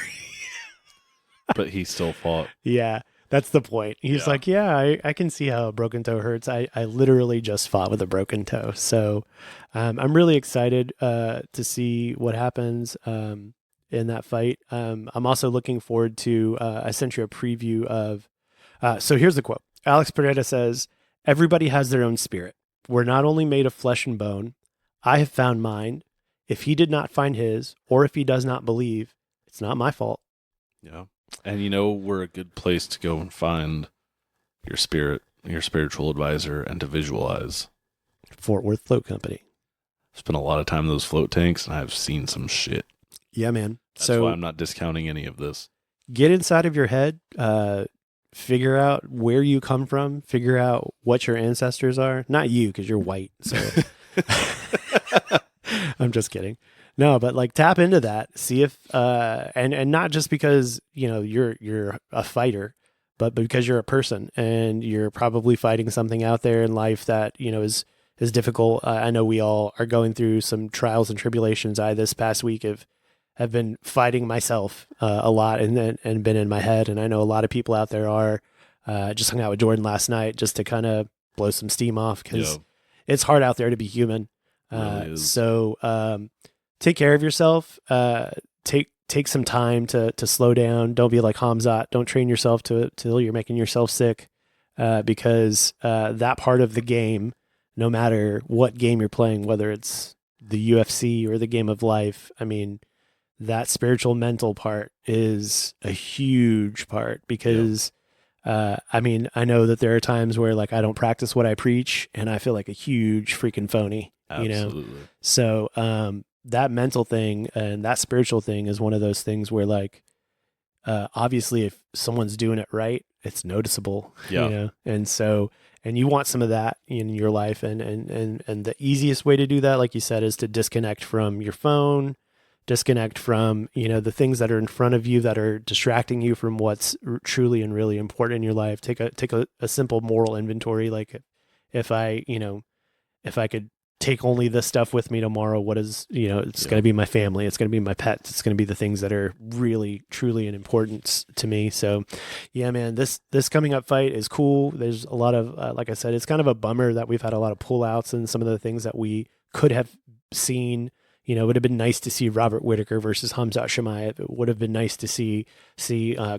But he still fought. Yeah, that's the point. He's like, I can see how a broken toe hurts. I literally just fought with a broken toe. So I'm really excited to see what happens in that fight. I'm also looking forward to, I sent you a preview of, so here's the quote. Alex Pereira says, "Everybody has their own spirit. We're not only made of flesh and bone. I have found mine. If he did not find his, or if he does not believe, it's not my fault." Yeah. And you know, we're a good place to go and find your spirit, your spiritual advisor, and to visualize. Fort Worth Float Company. Spent a lot of time in those float tanks, and I've seen some shit. Yeah, man. That's why I'm not discounting any of this. Get inside of your head, figure out where you come from, figure out what your ancestors are. Not you, because you're white. So I'm just kidding. No, but like tap into that. See if and not just because, you know, you're a fighter, but because you're a person and you're probably fighting something out there in life that, you know, is difficult. I know we all are going through some trials and tribulations. I this past week have been fighting myself a lot and been in my head. And I know a lot of people out there are. Just hung out with Jordan last night just to kind of blow some steam off because it's hard out there to be human. Really so take care of yourself. Take some time to slow down. Don't be like Hamzat. Don't train yourself till you're making yourself sick because that part of the game, no matter what game you're playing, whether it's the UFC or the game of life, I mean, that spiritual mental part is a huge part because I mean, I know that there are times where like I don't practice what I preach and I feel like a huge freaking phony, Absolutely. you know? So that mental thing and that spiritual thing is one of those things where like obviously if someone's doing it right, it's noticeable, you know? And so, and you want some of that in your life and the easiest way to do that, like you said, is to disconnect from your phone, disconnect from, you know, the things that are in front of you that are distracting you from what's truly and really important in your life. Take a simple moral inventory. Like if I could take only this stuff with me tomorrow, what is, you know, it's going to be my family. It's going to be my pets. It's going to be the things that are really, truly an importance to me. So yeah, man, this coming up fight is cool. There's a lot of, like I said, it's kind of a bummer that we've had a lot of pullouts and some of the things that we could have seen, it would have been nice to see Robert Whittaker versus Khamzat Chimaev. It would have been nice to see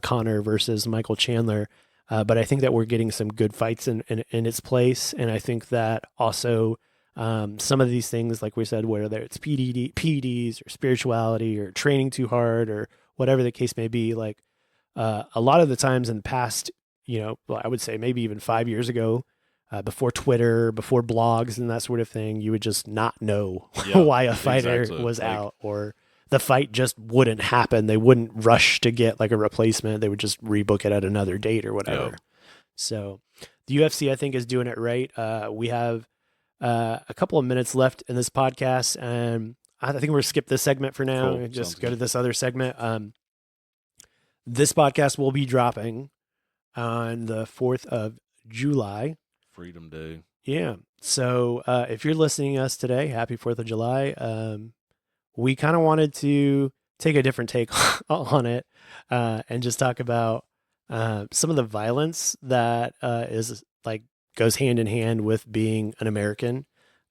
Conor versus Michael Chandler. But I think that we're getting some good fights in its place. And I think that also some of these things, like we said, whether it's PEDs or spirituality or training too hard or whatever the case may be, like a lot of the times in the past, I would say maybe even 5 years ago, before Twitter, before blogs and that sort of thing, you would just not know why a fighter was out, or the fight just wouldn't happen. They wouldn't rush to get like a replacement. They would just rebook it at another date or whatever. Yeah. So the UFC, I think, is doing it right. We have a couple of minutes left in this podcast, and I think we're going to skip this segment for now and just go to this other segment. This podcast will be dropping on the 4th of July. Freedom Day. Yeah. So if you're listening to us today, happy 4th of July. We kind of wanted to take a different take on it and just talk about some of the violence that is like goes hand in hand with being an American.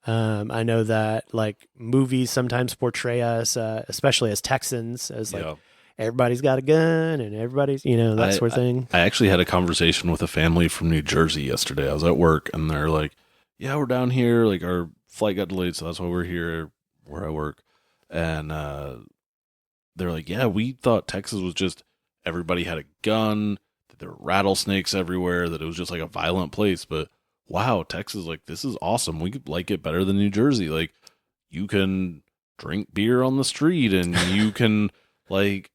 I know that like movies sometimes portray us, especially as Texans, as like everybody's got a gun and everybody's, that sort of thing. I actually had a conversation with a family from New Jersey yesterday. I was at work and they're like, yeah, we're down here. Like our flight got delayed. So that's why we're here where I work. And they're like, yeah, we thought Texas was just everybody had a gun, that there were rattlesnakes everywhere, that it was just like a violent place. But wow, Texas, like this is awesome. We could like it better than New Jersey. Like you can drink beer on the street and you can like,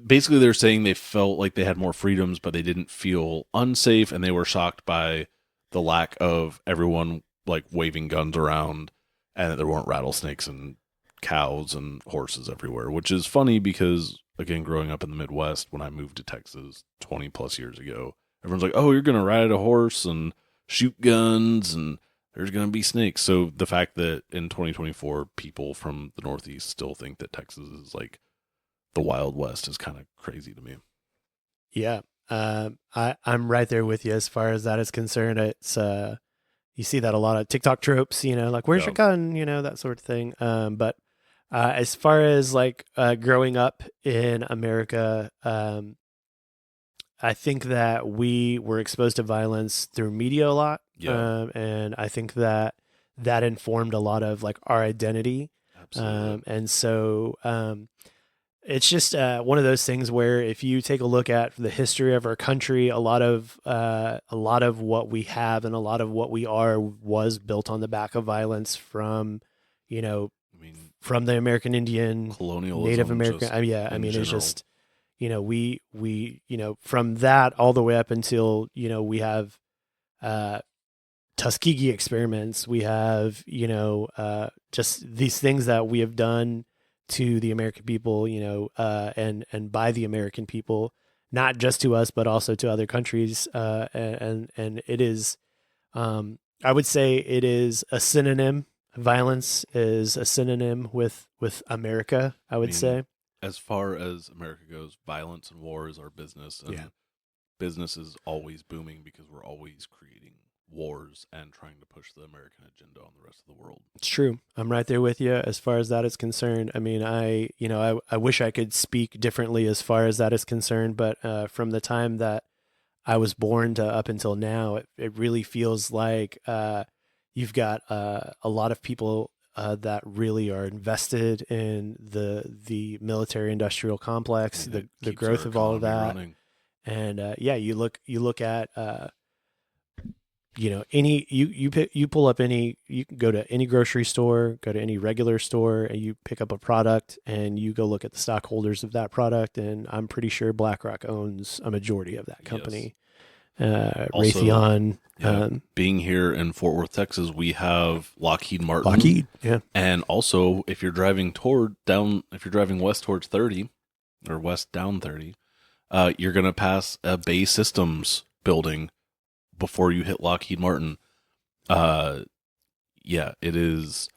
basically they're saying they felt like they had more freedoms, but they didn't feel unsafe. And they were shocked by the lack of everyone like waving guns around and that there weren't rattlesnakes and cows and horses everywhere, which is funny because again, growing up in the Midwest, when I moved to Texas 20 plus years ago, everyone's like, oh, you're going to ride a horse and shoot guns and there's going to be snakes. So the fact that in 2024, people from the Northeast still think that Texas is like the Wild West is kind of crazy to me. Yeah. I'm right there with you as far as that is concerned. It's, you see that a lot of TikTok tropes, like where's your gun, that sort of thing. But as far as like growing up in America, I think that we were exposed to violence through media a lot. Yeah. And I think that informed a lot of like our identity. Absolutely. And so it's just one of those things where if you take a look at the history of our country, a lot of what we have and a lot of what we are was built on the back of violence from, from the American Indian, colonialism, Native American. It's just, we from that all the way up until, we have Tuskegee experiments. We have, just these things that we have done to the American people, and by the American people, not just to us, but also to other countries. And it is, I would say it is a synonym. Violence is a synonym with America, I would say. As far as America goes, violence and war is our business. And business is always booming because we're always creating wars and trying to push the American agenda on the rest of the world. It's true. I'm right there with you as far as that is concerned. I mean, I wish I could speak differently as far as that is concerned, but from the time that I was born to up until now, it really feels like you've got a lot of people that really are invested in the military industrial complex, the growth of all of that. Running. And you look at you pull up you can go to any grocery store, go to any regular store, and you pick up a product and you go look at the stockholders of that product. And I'm pretty sure BlackRock owns a majority of that company. Yes. Raytheon. Being here in Fort Worth, Texas, we have Lockheed Martin. And also, if you're driving west towards 30 or west down 30, you're going to pass a Bay Systems building before you hit Lockheed Martin. It is.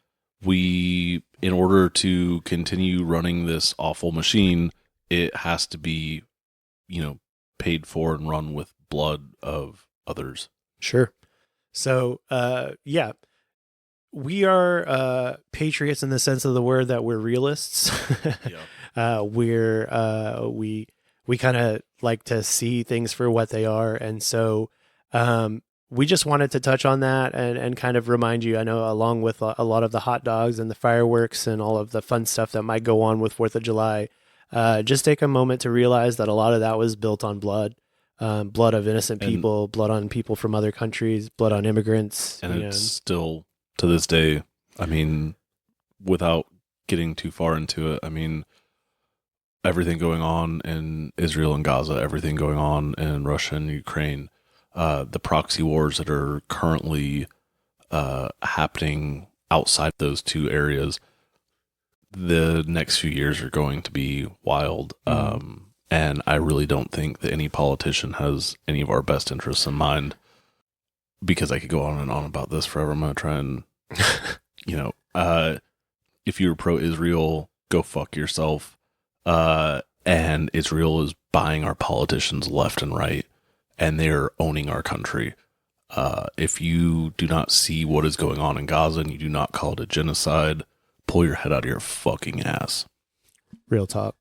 In order to continue running this awful machine, it has to be, paid for and run with blood of others. Sure. So, we are patriots in the sense of the word that we're realists. We kind of like to see things for what they are, and so we just wanted to touch on that and kind of remind you. I know, along with a lot of the hot dogs and the fireworks and all of the fun stuff that might go on with 4th of July, just take a moment to realize that a lot of that was built on blood. Blood of innocent people, blood on people from other countries, blood on immigrants. And it's still, to this day, I mean, without getting too far into it, I mean, everything going on in Israel and Gaza, everything going on in Russia and Ukraine, the proxy wars that are currently happening outside those two areas, the next few years are going to be wild. And I really don't think that any politician has any of our best interests in mind, because I could go on and on about this forever. I'm going to try and, if you're pro-Israel, go fuck yourself. And Israel is buying our politicians left and right, and they're owning our country. If you do not see what is going on in Gaza and you do not call it a genocide, pull your head out of your fucking ass. Real talk.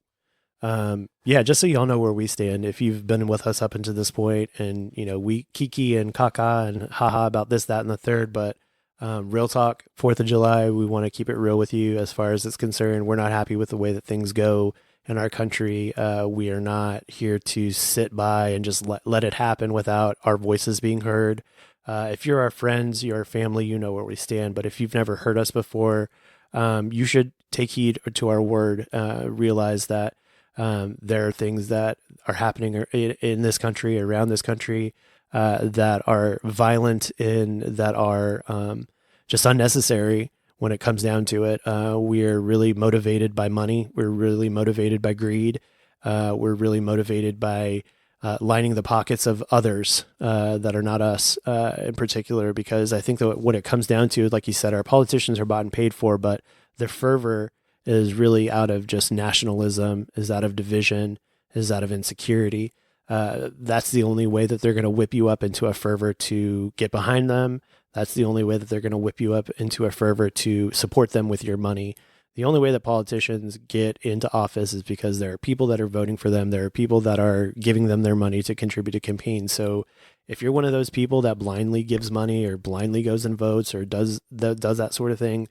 Just so y'all know where we stand, if you've been with us up until this point, and we kiki and caca and haha about this, that, and the third, but real talk, 4th of July, we want to keep it real with you as far as it's concerned. We're not happy with the way that things go in our country. We are not here to sit by and just let it happen without our voices being heard. If you're our friends, you're our family, you know where we stand. But if you've never heard us before, you should take heed to our word. Realize that there are things that are happening in this country, around this country, that are violent and that are just unnecessary when it comes down to it. We're really motivated by money. We're really motivated by greed. We're really motivated by lining the pockets of others that are not us in particular, because I think that what it comes down to, like you said, our politicians are bought and paid for, but the fervor is really out of just nationalism, is out of division, is out of insecurity. That's the only way that they're going to whip you up into a fervor to get behind them. That's the only way that they're going to whip you up into a fervor to support them with your money. The only way that politicians get into office is because there are people that are voting for them. There are people that are giving them their money to contribute to campaigns. So if you're one of those people that blindly gives money or blindly goes and votes or does that sort of thing,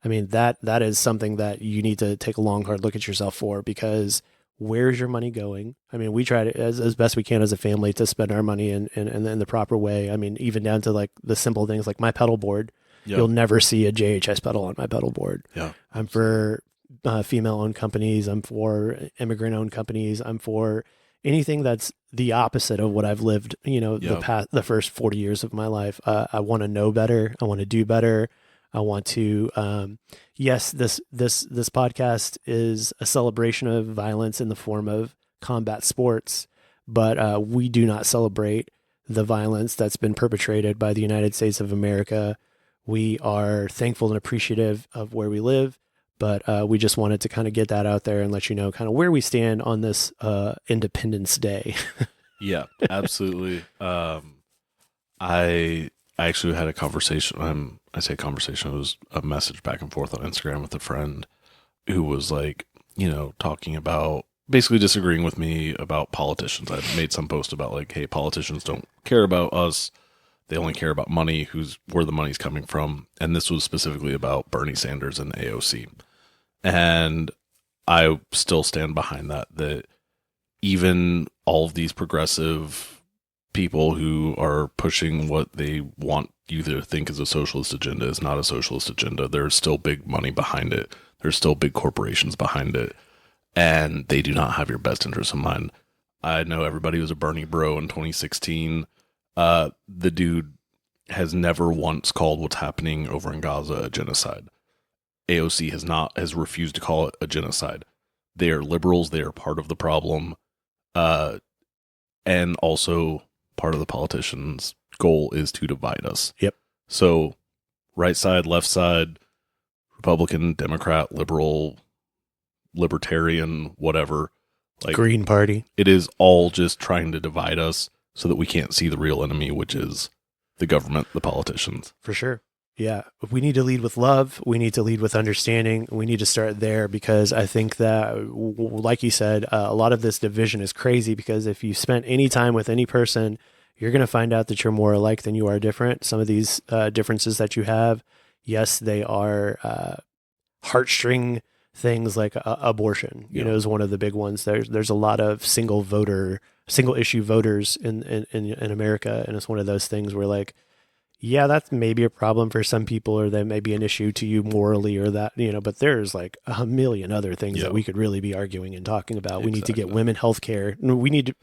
I mean, that is something that you need to take a long, hard look at yourself for, because where's your money going? I mean, we try to, as best we can as a family, to spend our money in the proper way. I mean, even down to like the simple things like my pedal board. Yep. You'll never see a JHS pedal on my pedal board. Yeah. I'm for female-owned companies. I'm for immigrant-owned companies. I'm for anything that's the opposite of what I've lived, the first 40 years of my life. I want to know better. I want to do better. I want to, yes, this podcast is a celebration of violence in the form of combat sports, but we do not celebrate the violence that's been perpetrated by the United States of America. We are thankful and appreciative of where we live, but we just wanted to kind of get that out there and let you know kind of where we stand on this Independence Day. Yeah, absolutely. I actually had a conversation. I say conversation, it was a message back and forth on Instagram with a friend who was like, talking about basically disagreeing with me about politicians. I made some post about like, hey, politicians don't care about us. They only care about money, where the money's coming from. And this was specifically about Bernie Sanders and AOC. And I still stand behind that even all of these progressive people who are pushing what they want you to think is a socialist agenda is not a socialist agenda. There's still big money behind it. There's still big corporations behind it. And they do not have your best interests in mind. I know everybody was a Bernie bro in 2016. The dude has never once called what's happening over in Gaza a genocide. AOC has refused to call it a genocide. They are liberals. They are part of the problem. And also part of the politicians' goal is to divide us. Yep. So right side, left side, Republican, Democrat, liberal, libertarian, whatever. Like, Green Party. It is all just trying to divide us so that we can't see the real enemy, which is the government, the politicians. For sure. Yeah. We need to lead with love. We need to lead with understanding. We need to start there because I think that, like you said, a lot of this division is crazy because if you spent any time with any person, you're going to find out that you're more alike than you are different. Some of these differences that you have, yes, they are heartstring things like abortion, you know, is one of the big ones. There's a lot of single issue voters in America. And it's one of those things where like, yeah, that's maybe a problem for some people, or that may be an issue to you morally, or that, you know, but there's like a million other things that we could really be arguing and talking about. We need to get women health care. We need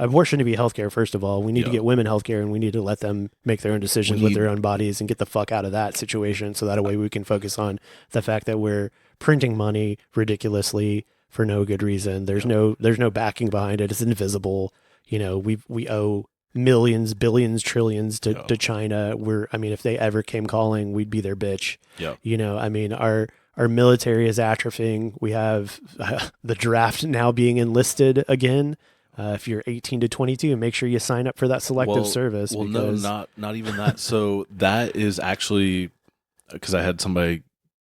abortion to be healthcare. First of all, we need to get women healthcare, and we need to let them make their own decisions with their own bodies and get the fuck out of that situation. So that way we can focus on the fact that we're printing money ridiculously for no good reason. There's no backing behind it. It's invisible. You know, we owe millions, billions, trillions to China. If they ever came calling, we'd be their bitch. You know, I mean, our military is atrophying. We have the draft now being enlisted again. If you're 18 to 22, make sure you sign up for that selective service. Well, no, not even that. So that is actually, because I had somebody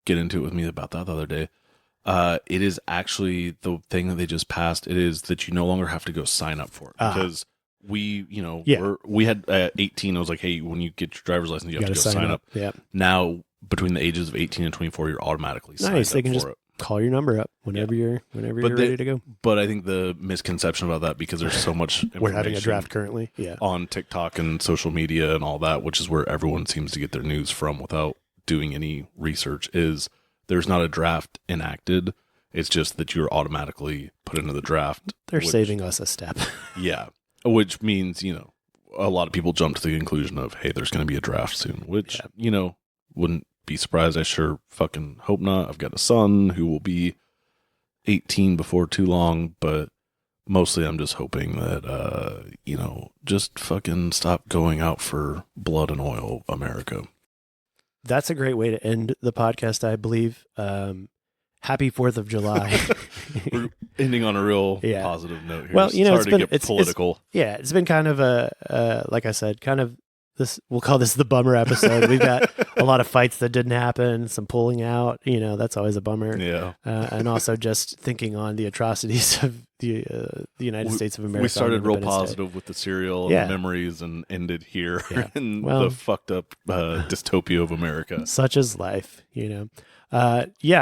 get into it with me about that the other day. It is actually the thing that they just passed. It is that you no longer have to go sign up for it because we had 18. I was like, hey, when you get your driver's license, you have to go sign up. Yeah. Now, between the ages of 18 and 24, you're automatically signed up. They can just call your number up whenever you're ready to go. But I think the misconception about that, because there's so much information we're having a draft currently on TikTok and social media and all that, which is where everyone seems to get their news from without doing any research, is there's not a draft enacted. It's just that you're automatically put into the draft. They're saving us a step. Yeah. Which means, you know, a lot of people jump to the conclusion of, hey, there's going to be a draft soon, which, you know, wouldn't be surprised. I sure fucking hope not. I've got a son who will be 18 before too long, but mostly I'm just hoping that, you know, just fucking stop going out for blood and oil, America. That's a great way to end the podcast, I believe. Happy 4th of July. We're ending on a real positive note here. Well, you know, it's political. It's been kind of like I said, kind of this, we'll call this the bummer episode. We've got a lot of fights that didn't happen, some pulling out, you know, that's always a bummer. Yeah. And also just thinking on the atrocities of the United States of America. We started real positive with the cereal and the memories and ended here in the fucked up dystopia of America. Such is life, you know.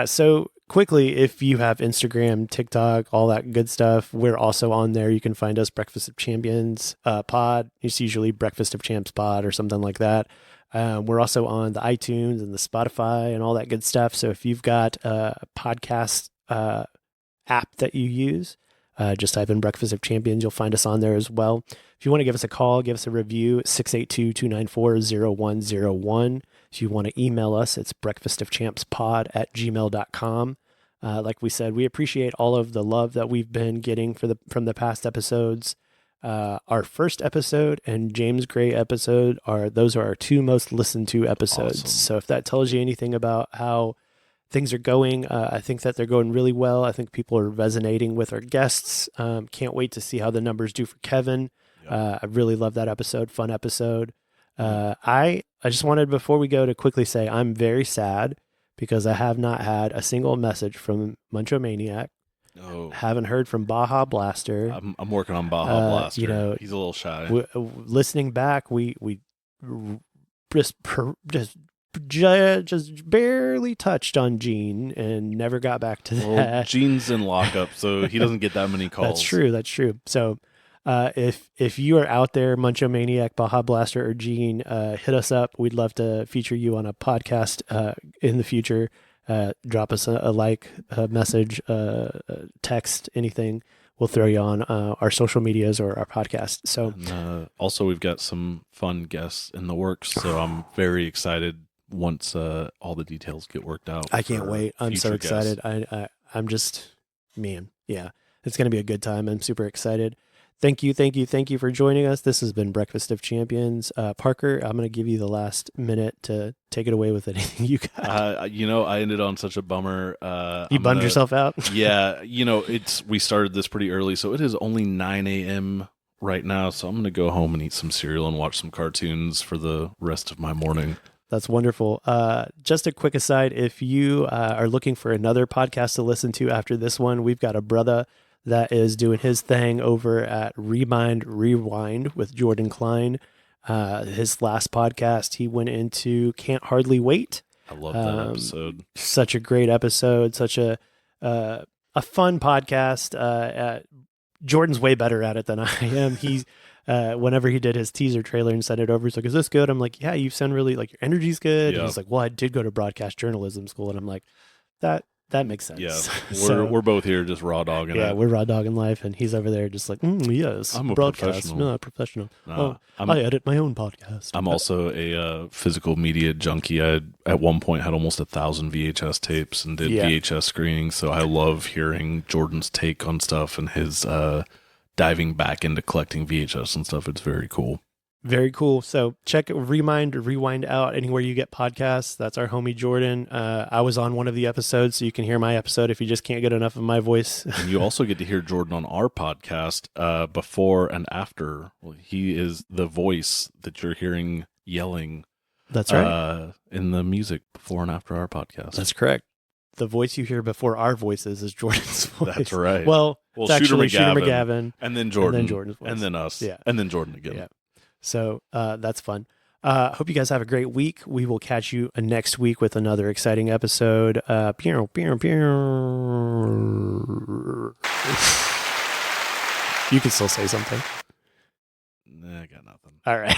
So quickly, if you have Instagram, TikTok, all that good stuff, we're also on there. You can find us Breakfast of Champions pod. It's usually Breakfast of Champs pod or something like that. We're also on the iTunes and the Spotify and all that good stuff. So if you've got a podcast app that you use, just type in Breakfast of Champions. You'll find us on there as well. If you want to give us a call, give us a review, 682-294-0101. If you want to email us, it's breakfastofchampspod@gmail.com. Like we said, we appreciate all of the love that we've been getting from the past episodes. Our first episode and James Gray episode those are our two most listened to episodes. Awesome. So if that tells you anything about how things are going, I think that they're going really well. I think people are resonating with our guests. Can't wait to see how the numbers do for Kevin. I really love that episode. Fun episode. I just wanted, before we go, to quickly say I'm very sad because I have not had a single message from Muncho Maniac. Oh. Haven't heard from Baja Blaster. I'm working on Baja Blaster. You know, he's a little shy. Listening back, we just barely touched on Gene and never got back to that. Well, Gene's in lockup, so he doesn't get that many calls. That's true. So if you are out there, Muncho Maniac, Baja Blaster, or Gene, hit us up. We'd love to feature you on a podcast in the future. Drop us a like, a message, text, anything. We'll throw you on our social medias or our podcast. So also, we've got some fun guests in the works, so I'm very excited once all the details get worked out. I can't wait. I'm so excited. I'm just, man, yeah, it's going to be a good time. I'm super excited. Thank you for joining us. This has been Breakfast of Champions. Parker, I'm going to give you the last minute to take it away with anything you got. You know, I ended on such a bummer. You bummed yourself out? Yeah. You know, we started this pretty early, so it is only 9 a.m. right now. So I'm going to go home and eat some cereal and watch some cartoons for the rest of my morning. That's wonderful. Just a quick aside, if you are looking for another podcast to listen to after this one, we've got a brother that is doing his thing over at Remind Rewind with Jordan Klein. His last podcast, he went into Can't Hardly Wait. I love that episode. Such a great episode, such a fun podcast. Jordan's way better at it than I am. He's whenever he did his teaser trailer and sent it over, he's like, "Is this good?" I'm like, "Yeah, you sound really like your energy's good." Yeah. And he's like, "Well, I did go to broadcast journalism school," and I'm like, "That makes sense." Yeah, we're both here just raw dogging. Yeah, we're raw dogging life, and he's over there just like, "Yes, I'm a broadcast, professional. no, professional." Nah, I edit my own podcast. I'm also a physical media junkie. I at one point had almost 1,000 VHS tapes and did VHS screenings. So I love hearing Jordan's take on stuff and his diving back into collecting VHS and stuff. It's very cool. Very cool. So check Rewind out anywhere you get podcasts. That's our homie Jordan. I was on one of the episodes, so you can hear my episode if you just can't get enough of my voice. And you also get to hear Jordan on our podcast before and after. Well, he is the voice that you're hearing yelling. That's right. In the music before and after our podcast. That's correct. The voice you hear before our voices is Jordan's voice. That's right. Well it's actually Shooter McGavin. And then Jordan. And then Jordan's voice. And then us. Yeah. And then Jordan again. Yeah. So that's fun. Hope you guys have a great week. We will catch you next week with another exciting episode. You can still say something. Nah, I got nothing. All right.